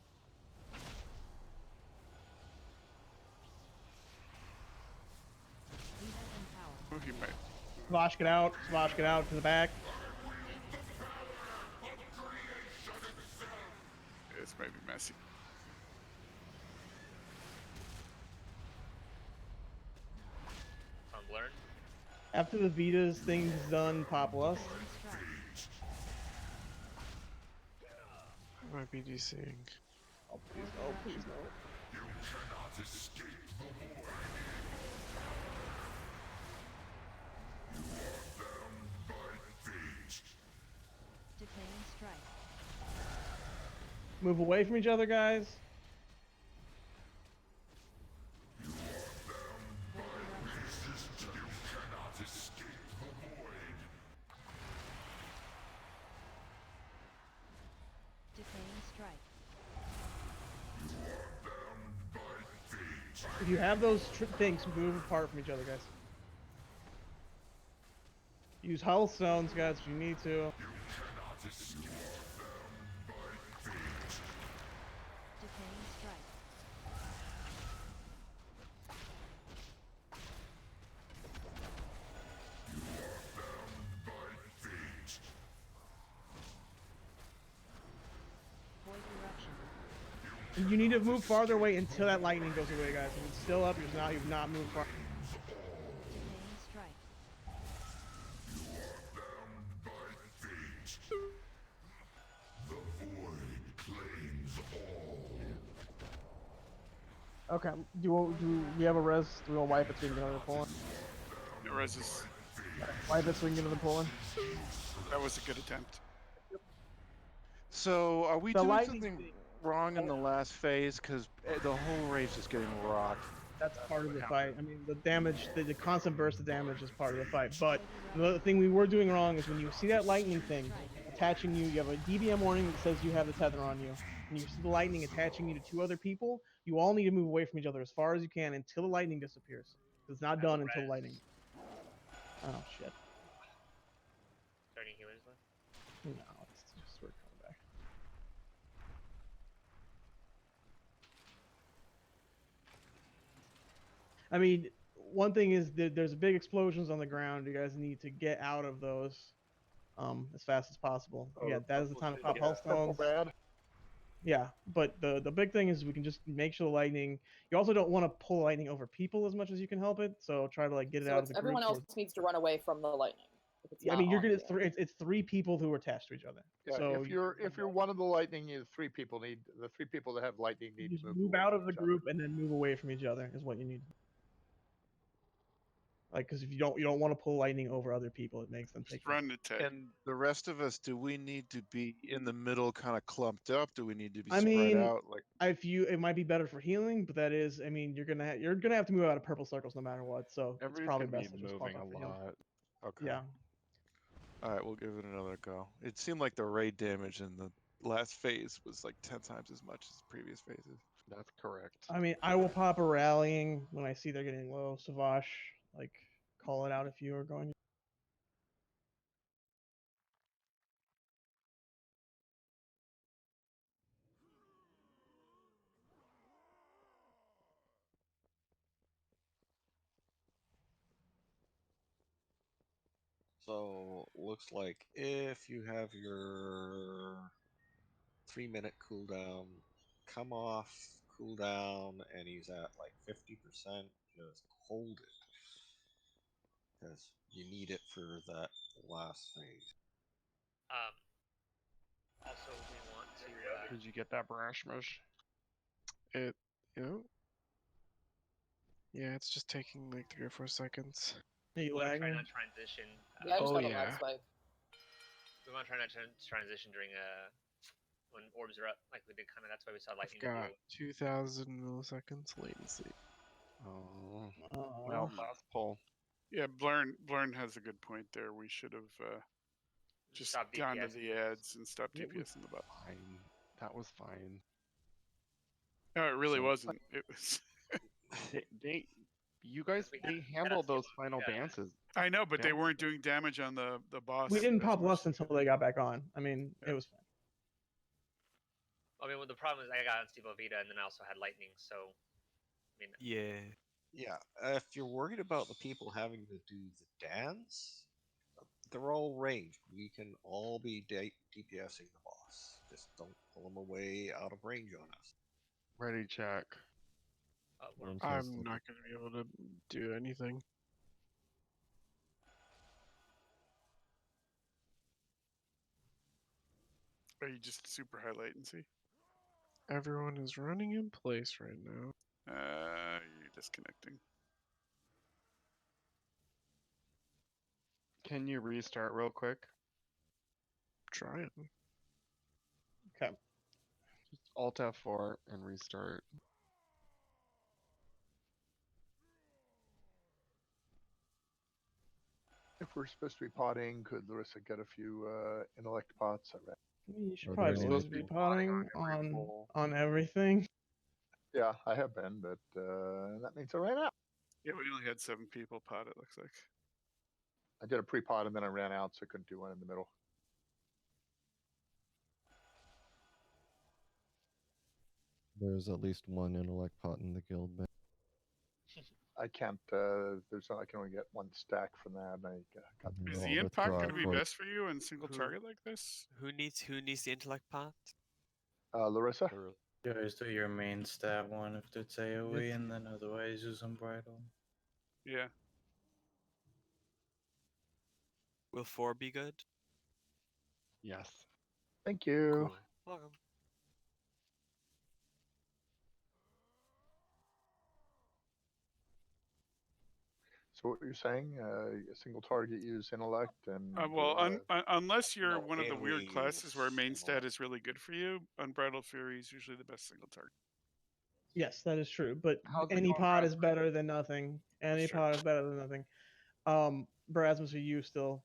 Diva empowered. Oh, he might. Smosh, get out. Smosh, get out to the back. This might be messy. Tumblr. After the Vita's thing's done, pop lust. I might be DCing. Oh, please no. You cannot escape the void. Move away from each other, guys. Decaying strike. If you have those things, move apart from each other, guys. Use hull stones, guys, if you need to. Decaying strike. Void eruption. You need to move farther away until that lightning goes away, guys. If it's still up, you've not moved far. Decaying strike. Okay. Do we have a res? Do we want to wipe it so we can get another pull in? It reses. Wipe it so we can get another pull in. That was a good attempt. So, are we The doing lightning something thing- wrong in the last phase? Because the whole race is getting rocked. That's part of the fight. I mean, the damage, the constant burst of damage is part of the fight. But the thing we were doing wrong is when you see that lightning thing attaching you, you have a DBM warning that says you have the tether on you. When you see the lightning attaching you to two other people, you all need to move away from each other as far as you can until the lightning disappears. It's not done until lightning. Oh shit. Are there any healers left? No, it's just we're coming back. I mean, one thing is that there's big explosions on the ground. You guys need to get out of those as fast as possible. Again, that is the time to pop health stones. Yeah, but the big thing is we can just make sure the lightning. You also don't want to pull lightning over people as much as you can help it. So try to like get it So out of the group. everyone else needs to run away from the lightning. If it's I not mean, you're on gonna you. it's three people who are attached to each other. Yeah, So if you're one of the lightning, the three people that have lightning need just to move move away out from of the each other. group and then move away from each other is what you need. Like, because if you don't want to pull lightning over other people, it makes them take. Run the tech. And the rest of us, do we need to be in the middle, kind of clumped up? Do we need to be I spread mean, out? Like, it might be better for healing, but that is, I mean, you're gonna have to move out of purple circles no matter what. So it's Everybody's probably gonna best be to just pop moving up a for healing. lot. okay. Yeah. All right, we'll give it another go. It seemed like the raid damage in the last phase was like 10 times as much as previous phases. That's correct. I mean, I will pop a rallying when I see they're getting low. Savash, like, call it out if you are going. So looks like if you have your 3-minute cooldown, come off cooldown, and he's at like 50%, just hold it. Because you need it for that last phase. Also, we want to. Did you get that brash mush? It, you know, yeah, it's just taking like 3 or 4 seconds. Are you We want to try lagging? not transition. Yeah, I just Oh, got a yeah. lag spike. We want to try not to transition during when orbs are up, like we did kind of. That's why we saw I've lightning. got 2,000 milliseconds latency. Oh, Oh. well, last pull. Yeah, Blurn has a good point there. We should have just Stop gone to DPS. the ads and stopped It was DPS in the bot. fine. That was fine. No, it really So- wasn't. It was. You guys, they handled those final dances. I know, but they Yeah. weren't doing damage on the boss. We didn't as pop much. lust until they got back on. I mean, it was fine. I mean, well, the problem is I got on Steve Vita, and then I also had lightning. So, I mean, Yeah. Yeah, if you're worried about the people having to do the dance, they're all ranged. We can all be DPSing the boss. Just don't pull them away out of range on us. Ready, check. I'm not going to be able to do anything. Are you just super high latency? Everyone is running in place right now. You're disconnecting. Can you restart real quick? Trying. Okay. Alt F4 and restart. If we're supposed to be potting, could Larissa get a few intellect pots? I read. You should Are probably there be any- supposed to be potting on everything. Yeah, I have been, but that means I ran out. Yeah, we only had 7 people pot. It looks like. I did a pre-pot and then I ran out, so I couldn't do one in the middle. There's at least one intellect pot in the guild. Man. I can't. I can only get 1 stack from that. And I got Mhm. Is I'll the impact withdraw going to be for- best for you in single target like this? Who needs the intellect pot? Larissa? You guys do your main stab one if it's AoE, and then otherwise use Unbridled. Yeah. Will 4 be good? Yes. Thank you. Cool. Welcome. So what you're saying? A single target use intellect and. Unless you're No, one of the weird AoE classes where use main stat is really good for you, Unbridled Fury is usually the best single target. Yes, that is true. But How's it any going, pot Brad? is better than nothing. Any true. pot is better than nothing. Brasmus, are you still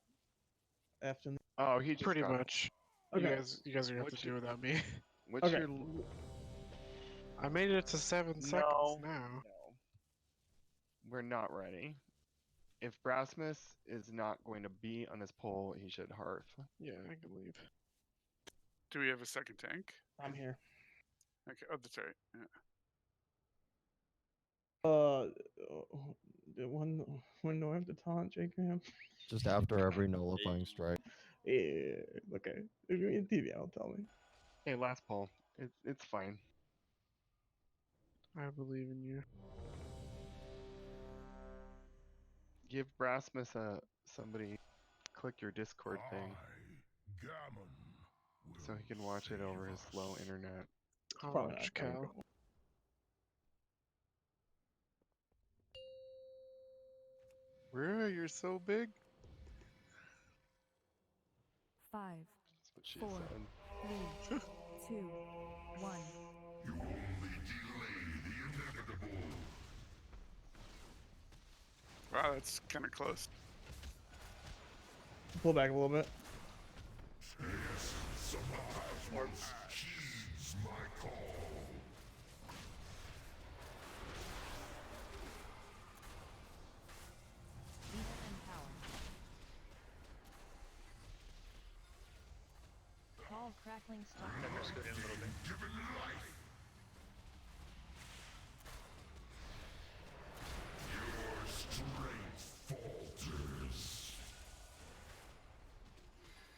effed in? Oh, he just Pretty got much. Okay. You guys are gonna have to do without me. What's Okay. your I made it to 7 seconds now. No. We're not ready. If Brasmus is not going to be on his pole, he should hearth. Yeah, I can leave. Do we have a second tank? I'm here. Okay. Oh, that's all right. Yeah. When do I have to taunt J-Cam? Just after every nullifying strike. Yeah, okay. If you're in TV, I'll tell me. Hey, last poll. It's fine. I believe in you. Give Brasmus somebody click your Discord thing so he can watch it over his slow internet. I'll Probably watch not gonna Cal. go. Rura, you're so big. 5, That's what she 4, said. 3, 2, 1. You only delay the inevitable. Wow, that's kind of close. Pull back a little bit. Heeds my call. Leader and power. Call crackling stalk. Pepper scoot in a little bit. Given life. Your strength falters.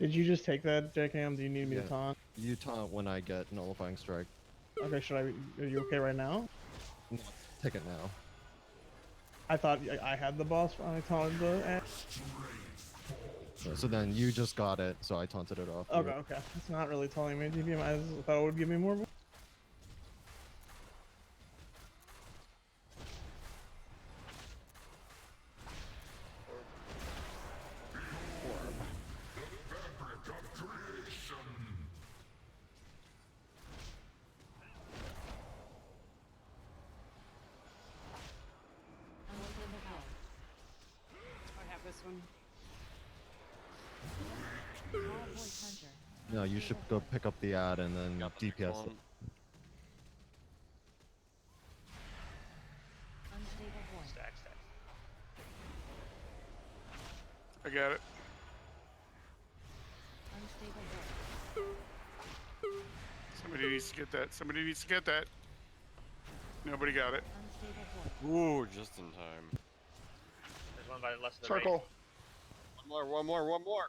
Did you just take that, J-Cam? Do you need me to Yeah. taunt? You taunt when I get nullifying strike. Okay, are you okay right now? No, take it now. I thought I had the boss when I taunted the ass. Yeah, so then you just got it, so I taunted it off. Okay, okay. It's not really telling me DPM. I thought it would give me more. Fabric of creation. Unlimited power. I have this one. Call voice hunter. No, you should go pick up the ad and then DPS it. Unstable voice. Stack. I got it. Unstable voice. Somebody needs to get that. Somebody needs to get that. Nobody got it. Unstable voice. Ooh, just in time. There's one by the left of the Circle. raid. One more.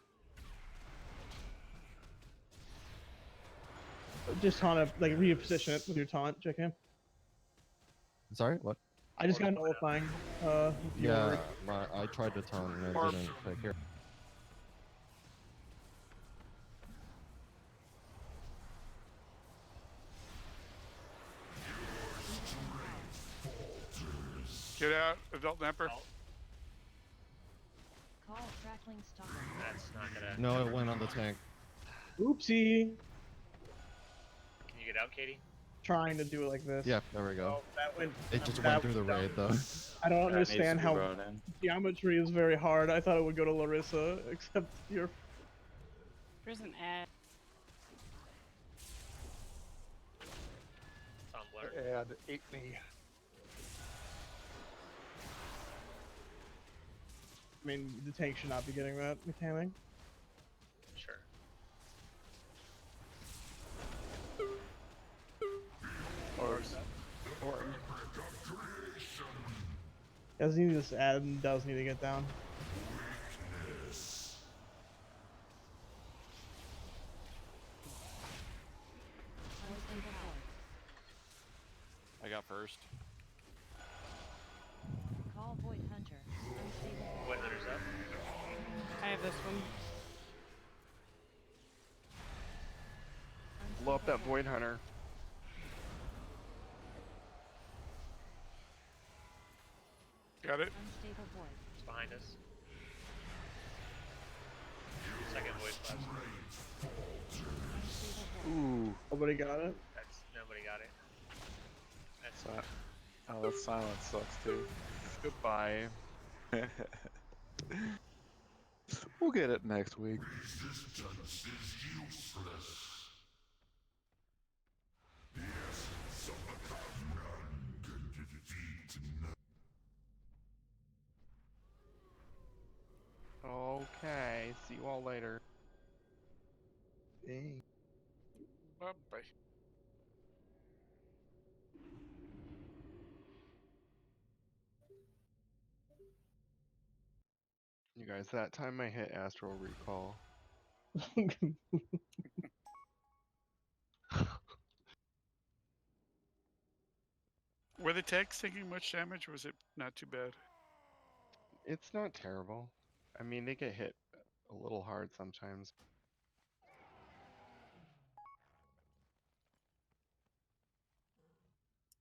Just taunt it, like reposition it with your taunt, J-Cam. Sorry, what? I just got nullifying. Yeah, I tried to taunt and it didn't take care. Get out, adult napper. Call crackling stalker. That's not gonna. No, it went on the tank. Oopsie. Can you get out, Katie? trying to do it like this. Yeah, there we go. Oh, that went. It just that went through the was dumb. raid though. I don't That needs to understand be how brought in. geometry is very hard. I thought it would go to Larissa, except you're. There's an ad. Tumblr. Ad ate me. I mean, the tank should not be getting that mechanic. Sure. Or Does need this ad and does need to get down. I got first. Call Void Hunter. Unstable Void Hunter's up. I have this one. Blow up that Void Hunter. Got it. Unstable Void. It's behind us. Second Void flash. Ooh. Nobody got it. That's nobody got it. That's Oh, that silence sucks too. Goodbye. We'll get it next week. Resistance is useless. The essence of the command can defeat none. Okay, see you all later. dang. Bye-bye. You guys, that time I hit Astral Recall. Were the tanks taking much damage, or was it not too bad? It's not terrible. I mean, they get hit a little hard sometimes.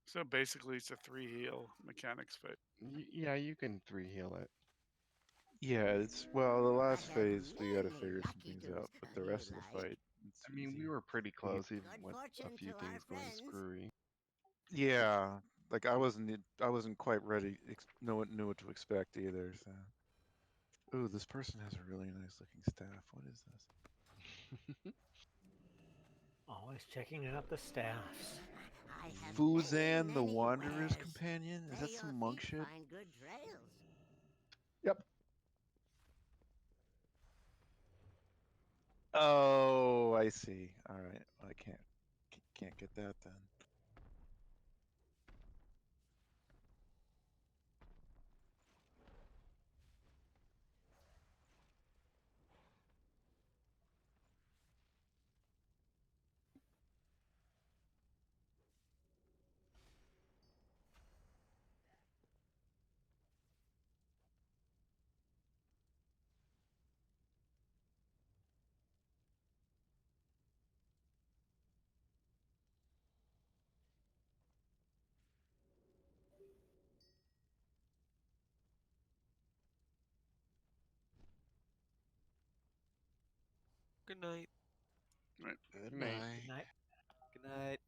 So basically, it's a 3 heal mechanics fight. Yeah, you can 3 heal it. Yeah, it's well, the last phase we gotta figure some things out, but the rest of the fight, it's I mean, we easy. were pretty close, even with a few things going screwy. Yeah, like I wasn't quite ready. Knew what to expect either. So, ooh, this person has a really nice looking staff. What is this? Always checking out the staffs. Fuzan, the Wanderer's Companion. Is that some monk shit? Yep. Oh, I see. All right, well, I can't get that then. Good night. Right. Good night. Good night. Good night.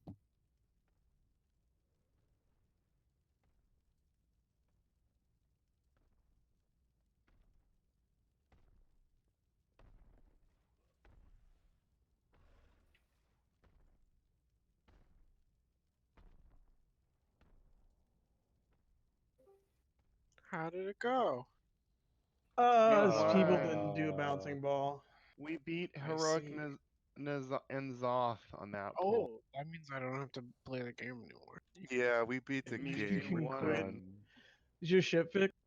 How did it go? People didn't do a bouncing ball. We beat I Heroic see. and Zoth on that Oh, poll. that means I don't have to play the game anymore. Yeah, we beat the It means game. you We're won. done. Is your ship fixed?